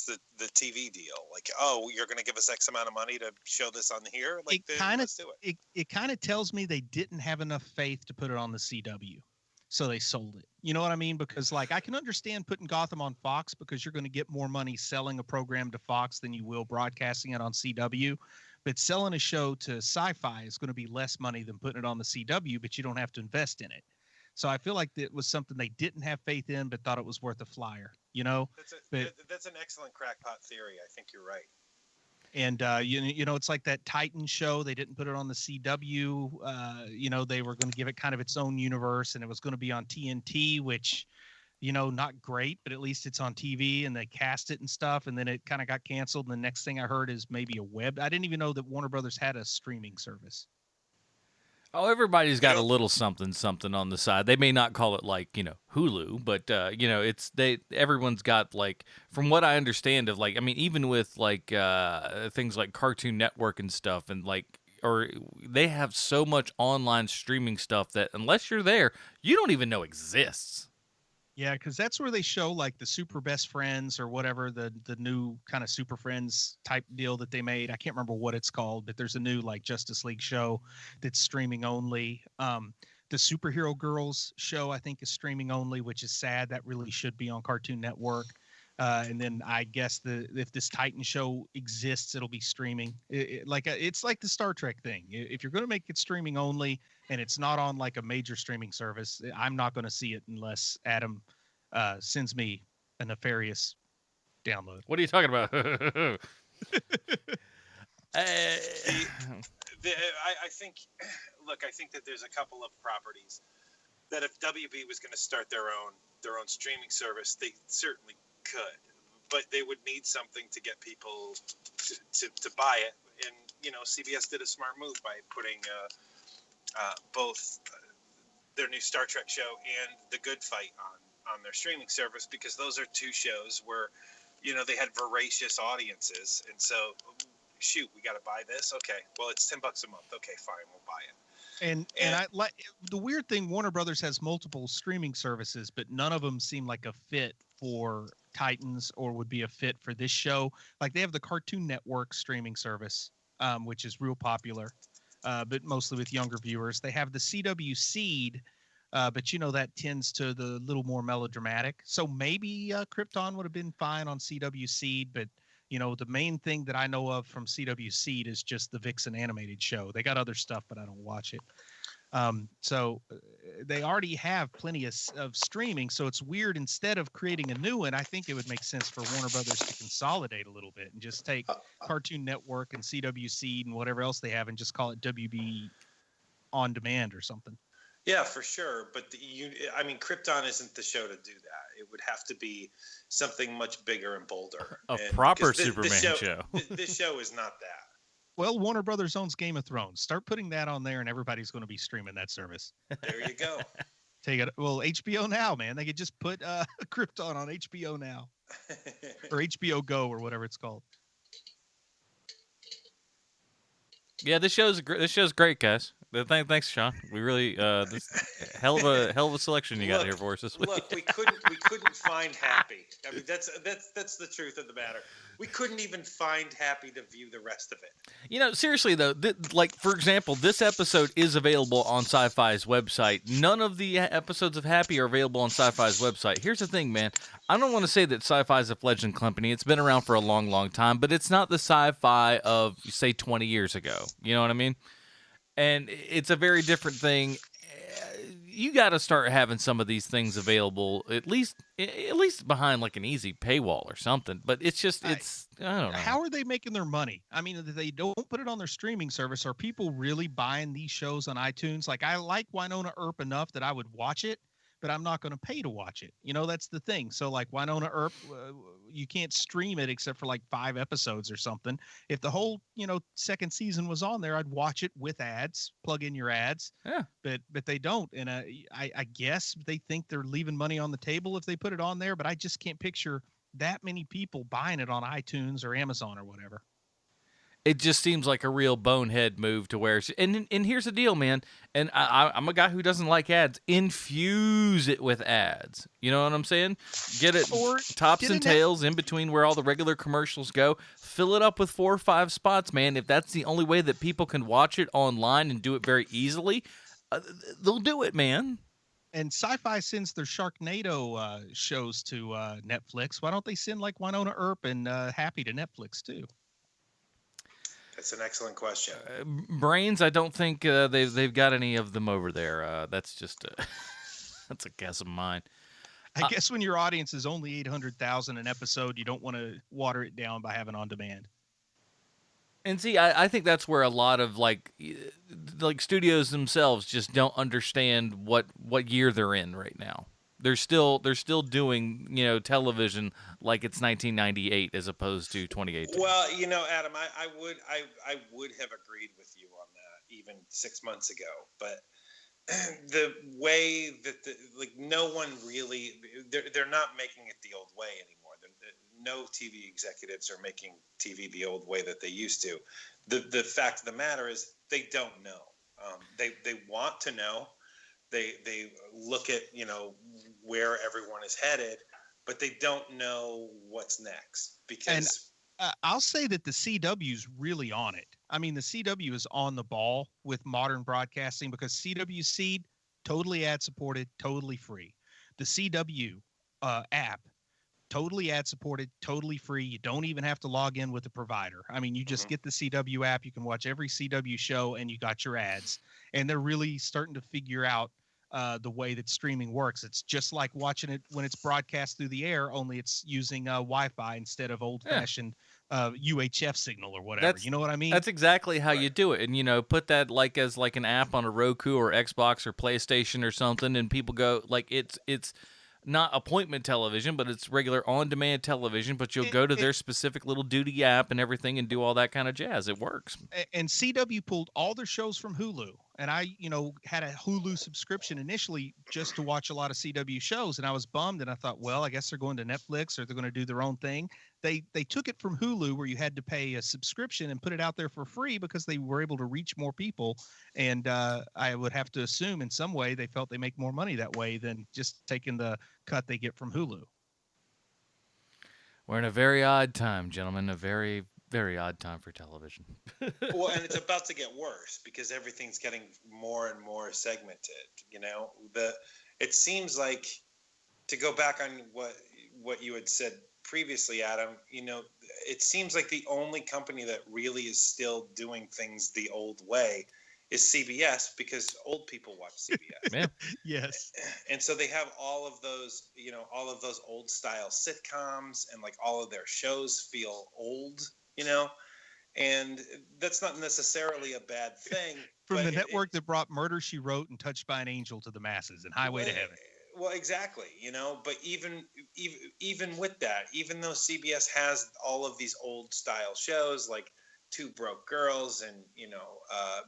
the TV deal. Like, oh, you're going to give us X amount of money to show this on here? Like, let's do it. It kind of tells me they didn't have enough faith to put it on the CW, so they sold it. You know what I mean? Because, like, I can understand putting Gotham on Fox because you're going to get more money selling a program to Fox than you will broadcasting it on CW. But selling a show to Syfy is going to be less money than putting it on the CW, but you don't have to invest in it. So I feel like it was something they didn't have faith in, but thought it was worth a flyer, you know? That's an excellent crackpot theory. I think you're right. And, you know, it's like that Titan show. They didn't put it on the CW. You know, they were going to give it kind of its own universe, and it was going to be on TNT, which, you know, not great, but at least it's on TV, and they cast it and stuff. And then it kind of got canceled. And the next thing I heard is maybe a web. I didn't even know that Warner Brothers had a streaming service. Oh, everybody's got a little something on the side. They may not call it, like, you know, Hulu, but you know, everyone's got, like, from what I understand of, like, I mean, even with, like, things like Cartoon Network and stuff, and, like, or they have so much online streaming stuff that unless you're there, you don't even know exists. Yeah, because that's where they show, like, the Super Best Friends or whatever, the new kind of Super Friends type deal that they made. I can't remember what it's called, but there's a new, like, Justice League show that's streaming only. The Superhero Girls show, I think, is streaming only, which is sad. That really should be on Cartoon Network. And then I guess if this Titan show exists, it'll be streaming. It's like the Star Trek thing. If you're going to make it streaming only and it's not on, like, a major streaming service, I'm not going to see it unless Adam sends me a nefarious download. What are you talking about? I think that there's a couple of properties that if WB was going to start their own streaming service, they certainly could, but they would need something to get people to buy it. And, you know, CBS did a smart move by putting both their new Star Trek show and The Good Fight on their streaming service, because those are two shows where, you know, they had voracious audiences. And so, shoot, we got to buy this. Okay, well, it's $10 a month. Okay, fine, we'll buy it. And I like the weird thing. Warner Brothers has multiple streaming services, but none of them seem like a fit for Titans or would be a fit for this show. Like, they have the Cartoon Network streaming service, which is real popular, but mostly with younger viewers. They have the CW Seed, but, you know, that tends to the little more melodramatic. So maybe Krypton would have been fine on CW Seed, but, you know, the main thing that I know of from CW Seed is just the Vixen animated show. They got other stuff, but I don't watch it. So they already have plenty of streaming. So it's weird. Instead of creating a new one, I think it would make sense for Warner Brothers to consolidate a little bit and just take Cartoon Network and CW Seed and whatever else they have and just call it WB On Demand or something. Yeah, for sure. But Krypton isn't the show to do that. It would have to be something much bigger and bolder. Proper Superman show. This show is not that. Well, Warner Brothers owns Game of Thrones. Start putting that on there, and everybody's going to be streaming that service. There you go. Take it. Well, HBO Now, man. They could just put Krypton on HBO Now or HBO Go or whatever it's called. Yeah, this show's great, guys. Thanks, Sean. We really this hell of a selection you got here for us this week. Look, we couldn't find Happy. I mean, that's the truth of the matter. We couldn't even find Happy to view the rest of it. You know, seriously though, like, for example, this episode is available on Syfy's website. None of the episodes of Happy are available on Syfy's website. Here's the thing, man. I don't want to say that Syfy is a fledgling company. It's been around for a long, long time, but it's not the Syfy of, say, 20 years ago. You know what I mean? And it's a very different thing. You got to start having some of these things available, at least behind, like, an easy paywall or something. But it's just, I don't know. How are they making their money? I mean, if they don't put it on their streaming service, are people really buying these shows on iTunes? Like, I like Winona Earp enough that I would watch it, but I'm not going to pay to watch it. You know, that's the thing. So, like, Winona Earp, you can't stream it except for, like, 5 episodes or something. If the whole, you know, second season was on there, I'd watch it with ads, plug in your ads. Yeah. But they don't. And I guess they think they're leaving money on the table if they put it on there, but I just can't picture that many people buying it on iTunes or Amazon or whatever. It just seems like a real bonehead move to where, and here's the deal, man. And I'm a guy who doesn't like ads. Infuse it with ads. You know what I'm saying? Get it tops and tails in between where all the regular commercials go. Fill it up with 4 or 5 spots, man. If that's the only way that people can watch it online and do it very easily, they'll do it, man. And Syfy sends their Sharknado shows to Netflix. Why don't they send like Winona Earp and Happy to Netflix too? That's an excellent question. Brains, I don't think they've got any of them over there. That's just that's a guess of mine. I guess when your audience is only 800,000 an episode, you don't want to water it down by having on demand. And see, I think that's where a lot of like studios themselves just don't understand what year they're in right now. They're still doing, television like it's 1998 as opposed to 2018. Well, Adam, I would have agreed with you on that even 6 months ago, but the way that no one really they're not making it the old way anymore. No TV executives are making TV the old way that they used to. The fact of the matter is they don't know. They want to know. They look at, where everyone is headed, but they don't know what's next because. And I'll say that the CW's really on it. I mean, the CW is on the ball with modern broadcasting because CW Seed, totally ad supported, totally free. The CW app, totally ad supported, totally free. You don't even have to log in with the provider. I mean, you just get the CW app. You can watch every CW show and you got your ads. And they're really starting to figure out the way that streaming works. It's just like watching it when it's broadcast through the air, only it's using Wi-Fi instead of old-fashioned UHF signal or whatever. You know what I mean? That's exactly how you do it. And, put that as an app on a Roku or Xbox or PlayStation or something, and people go, it's not appointment television, but it's regular on-demand television, but you'll go to their specific little duty app and everything and do all that kind of jazz. It works. And CW pulled all their shows from Hulu. And I, had a Hulu subscription initially just to watch a lot of CW shows. And I was bummed. And I thought, well, I guess they're going to Netflix or they're going to do their own thing. They took it from Hulu where you had to pay a subscription and put it out there for free because they were able to reach more people. And I would have to assume in some way they felt they make more money that way than just taking the cut they get from Hulu. We're in a very odd time, gentlemen. A very, very odd time for television. Well, and it's about to get worse because everything's getting more and more segmented. It seems like, to go back on what you had said previously, Adam, it seems like the only company that really is still doing things the old way is CBS because old people watch CBS. Yeah. Yes. And so they have all of those old style sitcoms and all of their shows feel old, and that's not necessarily a bad thing. From the network that brought Murder, She Wrote and Touched by an Angel to the masses and Highway to Heaven. Well, exactly, but even with that, even though CBS has all of these old style shows like Two Broke Girls and,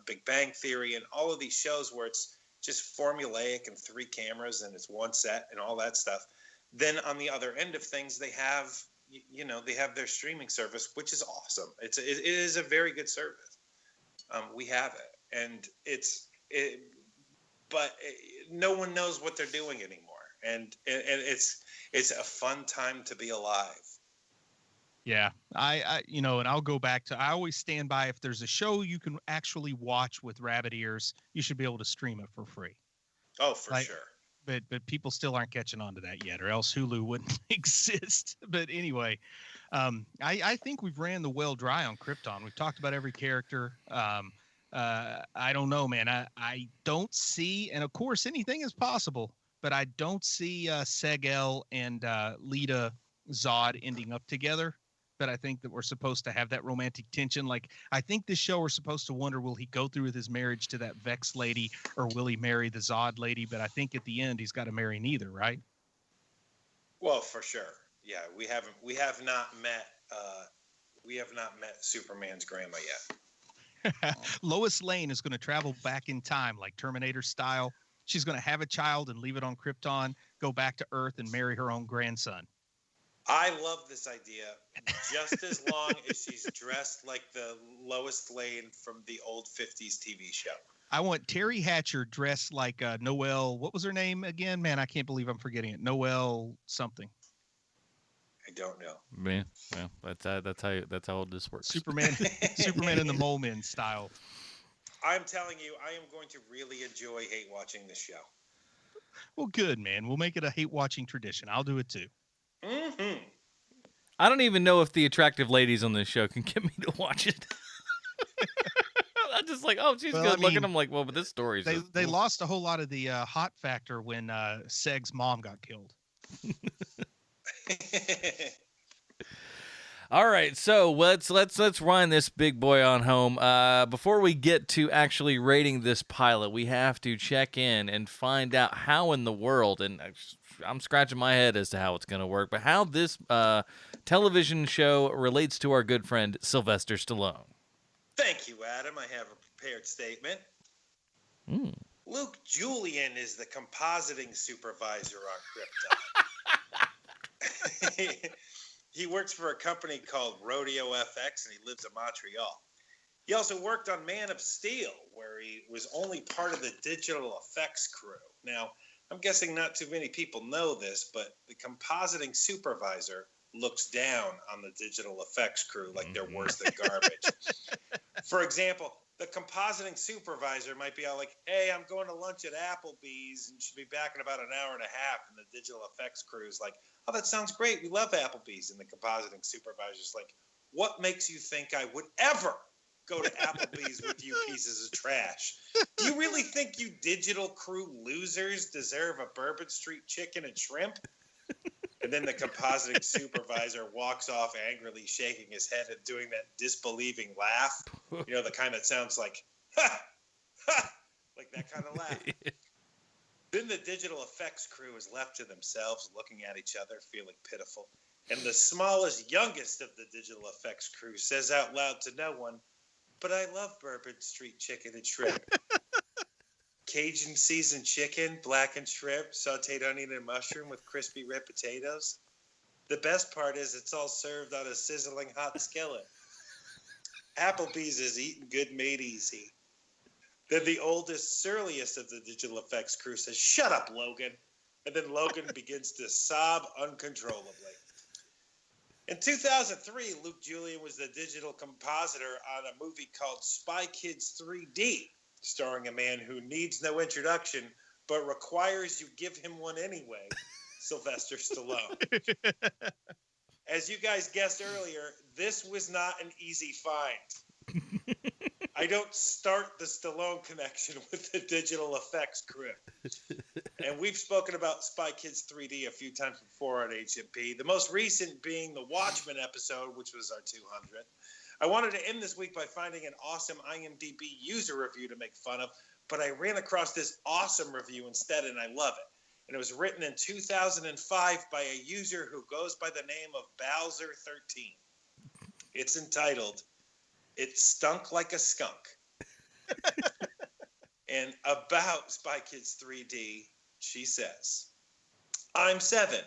Big Bang Theory and all of these shows where it's just formulaic and 3 cameras and it's one set and all that stuff. Then on the other end of things, they have, they have their streaming service, which is awesome. It is a very good service. We have it, and but no one knows what they're doing anymore. And it's a fun time to be alive. Yeah, I and I'll go back to, I always stand by, if there's a show you can actually watch with rabbit ears, you should be able to stream it for free. Oh, for sure. But people still aren't catching on to that yet, or else Hulu wouldn't exist. But anyway, I think we've ran the well dry on Krypton. We've talked about every character. I don't know, man. I don't see, and of course anything is possible, but I don't see Segel and Lita Zod ending up together. But I think that we're supposed to have that romantic tension. I think this show we're supposed to wonder, will he go through with his marriage to that Vex lady, or will he marry the Zod lady? But I think at the end he's got to marry neither, right? Well, for sure. Yeah, we have not met Superman's grandma yet. Lois Lane is going to travel back in time like Terminator style. She's going to have a child and leave it on Krypton, go back to Earth and marry her own grandson. I love this idea just as long as she's dressed like the Lois Lane from the old 50s TV show. I want Terry Hatcher dressed like Noelle. What was her name again? Man, I can't believe I'm forgetting it. Noelle something. I don't know. Man, well, that's how this works. Superman in the Mole Men style. I'm telling you, I am going to really enjoy hate watching this show. Well, good, man. We'll make it a hate watching tradition. I'll do it too. Mm-hmm. I don't even know if the attractive ladies on this show can get me to watch it. I'm just like, oh, she's good looking. I'm like, well, but this story is they lost a whole lot of the hot factor when Seg's mom got killed. All right, so let's wind this big boy on home. Before we get to actually rating this pilot, we have to check in and find out how in the world, and I'm scratching my head as to how it's going to work, but how this television show relates to our good friend Sylvester Stallone. Thank you, Adam. I have a prepared statement. Luke Julian is the compositing supervisor on Krypton. He works for a company called Rodeo FX, and he lives in Montreal. He also worked on Man of Steel, where he was only part of the digital effects crew. Now, I'm guessing not too many people know this, but the compositing supervisor looks down on the digital effects crew like they're worse than garbage. For example, the compositing supervisor might be all like, hey, I'm going to lunch at Applebee's and should be back in about an hour and a half. And the digital effects crew is like, oh, that sounds great. We love Applebee's. And the compositing supervisor's like, what makes you think I would ever go to Applebee's with you pieces of trash? Do you really think you digital crew losers deserve a Bourbon Street chicken and shrimp? And then the compositing supervisor walks off angrily, shaking his head and doing that disbelieving laugh. You know, the kind that sounds like, ha, ha, like that kind of laugh. Then the digital effects crew is left to themselves, looking at each other, feeling pitiful. And the smallest, youngest of the digital effects crew says out loud to no one, but I love Bourbon Street chicken and shrimp. Cajun seasoned chicken, blackened shrimp, sauteed onion and mushroom with crispy red potatoes. The best part is it's all served on a sizzling hot skillet. Applebee's is eating good made easy. Then the oldest, surliest of the digital effects crew says, shut up, Logan. And then Logan begins to sob uncontrollably. In 2003, Luke Julian was the digital compositor on a movie called Spy Kids 3D, starring a man who needs no introduction, but requires you give him one anyway, Sylvester Stallone. As you guys guessed earlier, this was not an easy find. I don't start the Stallone connection with the digital effects crew. And we've spoken about Spy Kids 3D a few times before on HMP, the most recent being the Watchmen episode, which was our 200th. I wanted to end this week by finding an awesome IMDb user review to make fun of, but I ran across this awesome review instead, and I love it. And it was written in 2005 by a user who goes by the name of Bowser13. It's entitled, It Stunk Like a Skunk. And about Spy Kids 3D, she says, I'm 7.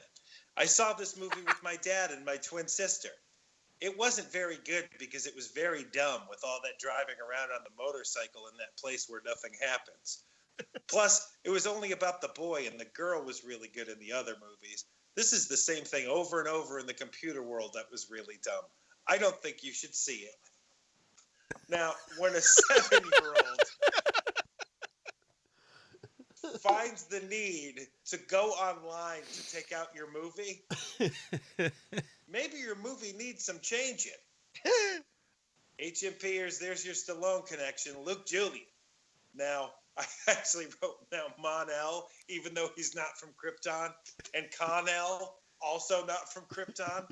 I saw this movie with my dad and my twin sister. It wasn't very good because it was very dumb with all that driving around on the motorcycle in that place where nothing happens. Plus, it was only about the boy and the girl was really good in the other movies. This is the same thing over and over in the computer world that was really dumb. I don't think you should see it. Now, when a 7-year-old finds the need to go online to take out your movie, maybe your movie needs some changing. HMPers, there's your Stallone connection, Luke Julian. Now, I actually wrote now Mon-El, even though he's not from Krypton, and Con-El, also not from Krypton.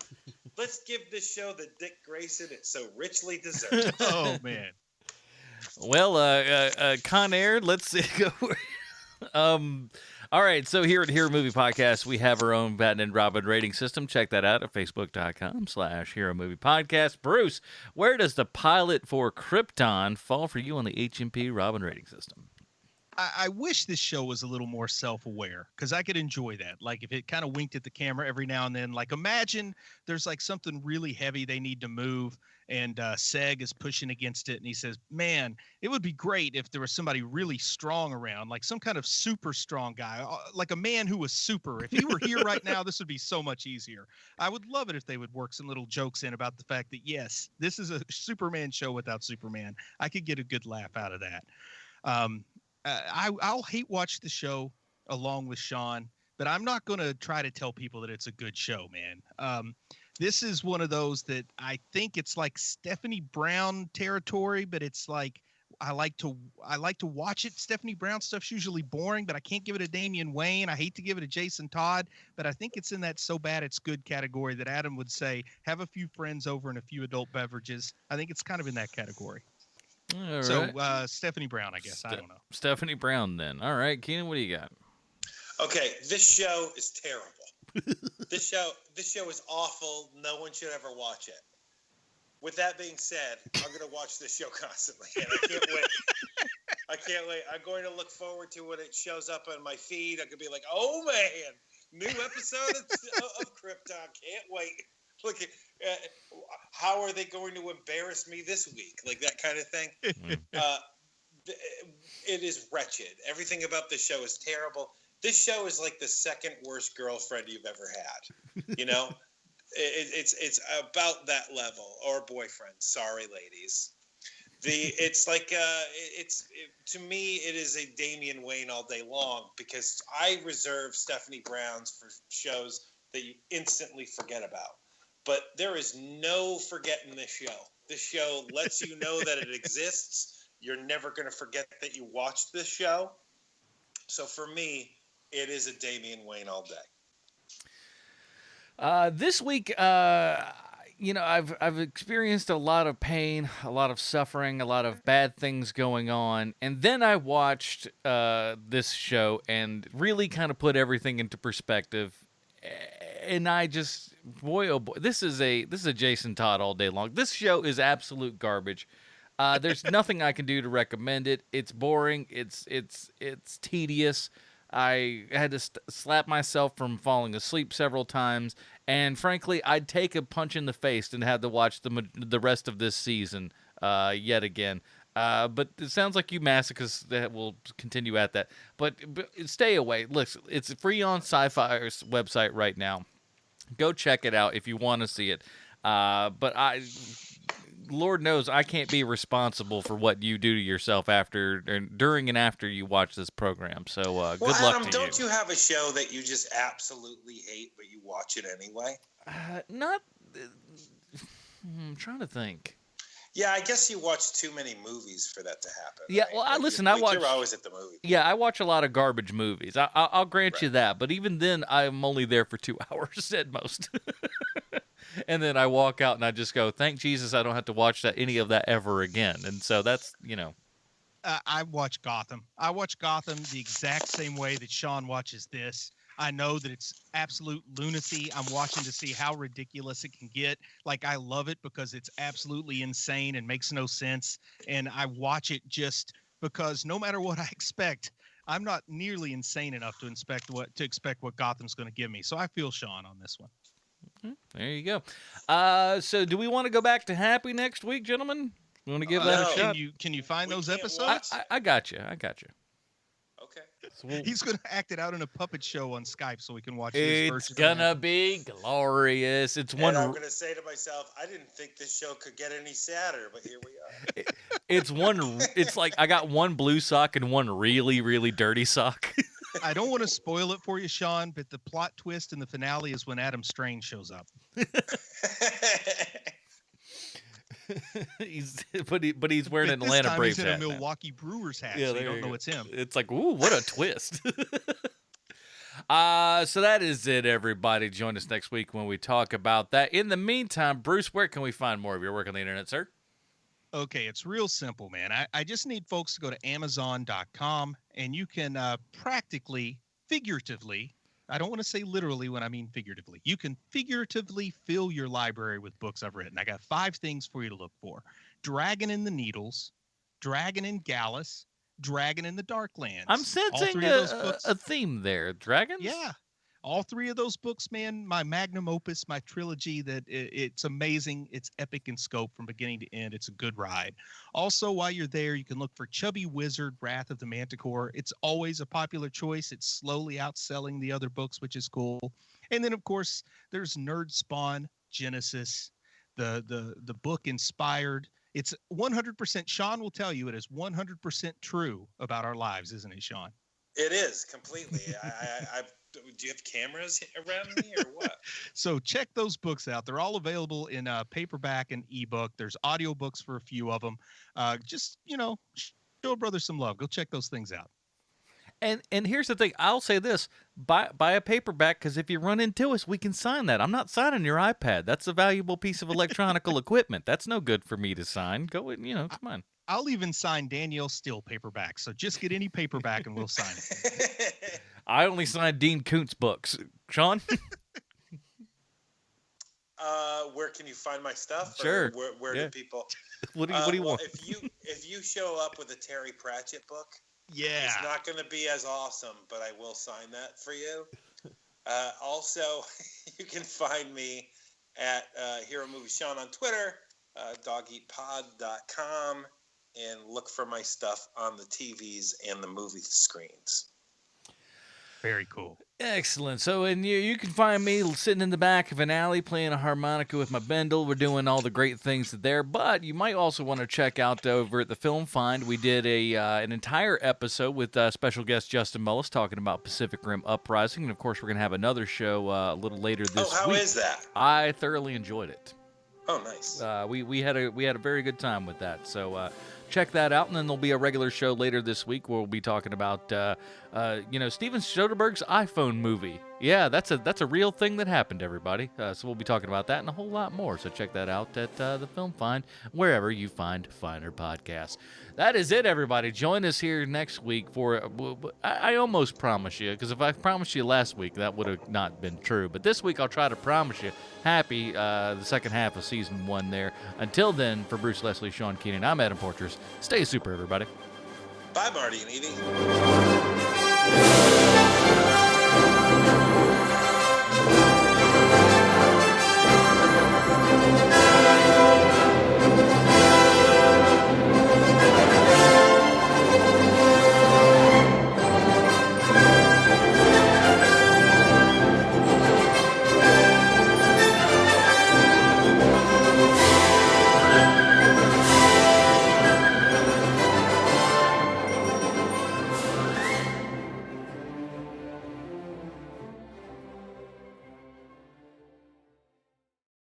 Let's give this show the Dick Grayson it so richly deserves. Oh, man. Well, Con Air, let's go. All right, so here at Hero Movie Podcast, we have our own Batman and Robin rating system. Check that out at facebook.com/Hero Movie Podcast. Bruce, where does the pilot for Krypton fall for you on the HMP Robin rating system? I wish this show was a little more self-aware, because I could enjoy that. Like if it kind of winked at the camera every now and then. Like imagine there's like something really heavy they need to move, and Seg is pushing against it, and he says, "Man, it would be great if there was somebody really strong around, like some kind of super strong guy, like a man who was super. If he were here right now, this would be so much easier." I would love it if they would work some little jokes in about the fact that yes, this is a Superman show without Superman. I could get a good laugh out of that. I'll hate watch the show along with Sean, but I'm not going to try to tell people that it's a good show, man. This is one of those that I think it's like Stephanie Brown territory, but it's like I like to watch it. Stephanie Brown stuff's usually boring, but I can't give it a Damian Wayne. I hate to give it a Jason Todd, but I think it's in that so bad it's good category that Adam would say have a few friends over and a few adult beverages. I think it's kind of in that category. All right. So Stephanie Brown, I guess. I don't know. Stephanie Brown, then. All right, Keenan, what do you got? Okay, this show is terrible. This show is awful. No one should ever watch it. With that being said, I'm going to watch this show constantly, and I can't wait. I can't wait. I'm going to look forward to when it shows up on my feed. I could be like, "Oh man, new episode of Krypton! Can't wait." Look, how are they going to embarrass me this week? Like that kind of thing. It is wretched. Everything about this show is terrible. This show is like the second worst girlfriend you've ever had. You know, it's about that level, or boyfriend. Sorry, ladies. It's like to me it is a Damian Wayne all day long, because I reserve Stephanie Brown's for shows that you instantly forget about. But there is no forgetting this show. This show lets you know that it exists. You're never going to forget that you watched this show. So for me, it is a Damian Wayne all day. This week, I've experienced a lot of pain, a lot of suffering, a lot of bad things going on, and then I watched this show and really kind of put everything into perspective. And I just, boy, oh boy, this is a Jason Todd all day long. This show is absolute garbage. There's nothing I can do to recommend it. It's boring. It's tedious. I had to slap myself from falling asleep several times, and frankly, I'd take a punch in the face and have to watch the rest of this season yet again. But it sounds like you masochists that will continue at that. But stay away. Look, it's free on Syfy's website right now. Go check it out if you want to see it. But Lord knows I can't be responsible for what you do to yourself during and after you watch this program. So good luck Adam, to you. don't you have a show that you just absolutely hate, but you watch it anyway? I'm trying to think. Yeah, I guess you watch too many movies for that to happen. Yeah, right? well, I watch. You're always at the movie. Yeah, I watch a lot of garbage movies. I'll grant you that, but even then, I'm only there for 2 hours at most. And then I walk out and I just go, "Thank Jesus, I don't have to watch any of that ever again." And so that's, I watch Gotham. I watch Gotham the exact same way that Sean watches this. I know that it's absolute lunacy. I'm watching to see how ridiculous it can get. Like, I love it because it's absolutely insane and makes no sense. And I watch it just because no matter what I expect, I'm not nearly insane enough to expect what Gotham's going to give me. So I feel Sean on this one. There you go. So do we want to go back to Happy next week, gentlemen? You want to give that a shot? Can you find those episodes? I got you. Okay. So he's going to act it out in a puppet show on Skype so we can watch his version. It's going to be glorious. I'm going to say to myself, I didn't think this show could get any sadder, but here we are. It's like I got one blue sock and one really, really dirty sock. I don't want to spoil it for you, Sean, but the plot twist in the finale is when Adam Strange shows up. But he's wearing an Atlanta Braves hat. He's in a Milwaukee Brewers hat, so you don't know it's him. It's like, ooh, what a twist. So that is it, everybody. Join us next week when we talk about that. In the meantime, Bruce, where can we find more of your work on the internet, sir? Okay, it's real simple, man. I just need folks to go to Amazon.com, and you can practically, figuratively, I don't want to say literally when I mean figuratively. You can figuratively fill your library with books I've written. I got 5 things for you to look for. Dragon in the Needles, Dragon in Gallus, Dragon in the Darklands. I'm sensing a theme there. Dragons? Yeah. All three of those books, man, my magnum opus, my trilogy, that it's amazing. It's epic in scope from beginning to end. It's a good ride. Also, while you're there, you can look for Chubby Wizard, Wrath of the Manticore. It's always a popular choice. It's slowly outselling the other books, which is cool. And then, of course, there's Nerd Spawn, Genesis, the book inspired. It's 100%. Sean will tell you it is 100% true about our lives, isn't it, Sean? It is completely. Do you have cameras around me or what? So check those books out. They're all available in paperback and ebook. There's audiobooks for a few of them. Just, show a brother some love. Go check those things out. And here's the thing. I'll say this. Buy a paperback, because if you run into us, we can sign that. I'm not signing your iPad. That's a valuable piece of electronical equipment. That's no good for me to sign. Go, come on. I'll even sign Danielle Steele paperback. So just get any paperback and we'll sign it. I only sign Dean Koontz books. Sean? Where can you find my stuff? Sure. Or where do people? What do you want? If you show up with a Terry Pratchett book, yeah, it's not going to be as awesome, but I will sign that for you. Also, you can find me at Hero Movie Sean on Twitter, dogeatpod.com, and look for my stuff on the TVs and the movie screens. Very cool. Excellent. So, and you can find me sitting in the back of an alley playing a harmonica with my bendel. We're doing all the great things there. But you might also want to check out over at the Film Find. We did an entire episode with special guest Justin Mullis talking about Pacific Rim Uprising. And, of course, we're going to have another show a little later this week. Oh, how is that? I thoroughly enjoyed it. Oh, nice. We had a very good time with that. So check that out, and then there'll be a regular show later this week where we'll be talking about Steven Soderbergh's iPhone movie. Yeah, that's a real thing that happened, everybody. So we'll be talking about that and a whole lot more. So check that out at the Film Find, wherever you find finer podcasts. That is it, everybody. Join us here next week for I almost promise you, because if I promised you last week, that would have not been true. But this week, I'll try to promise you happy the second half of season 1 there. Until then, for Bruce Leslie, Sean Keenan, I'm Adam Portrais. Stay super, everybody. Bye, Marty and Edie.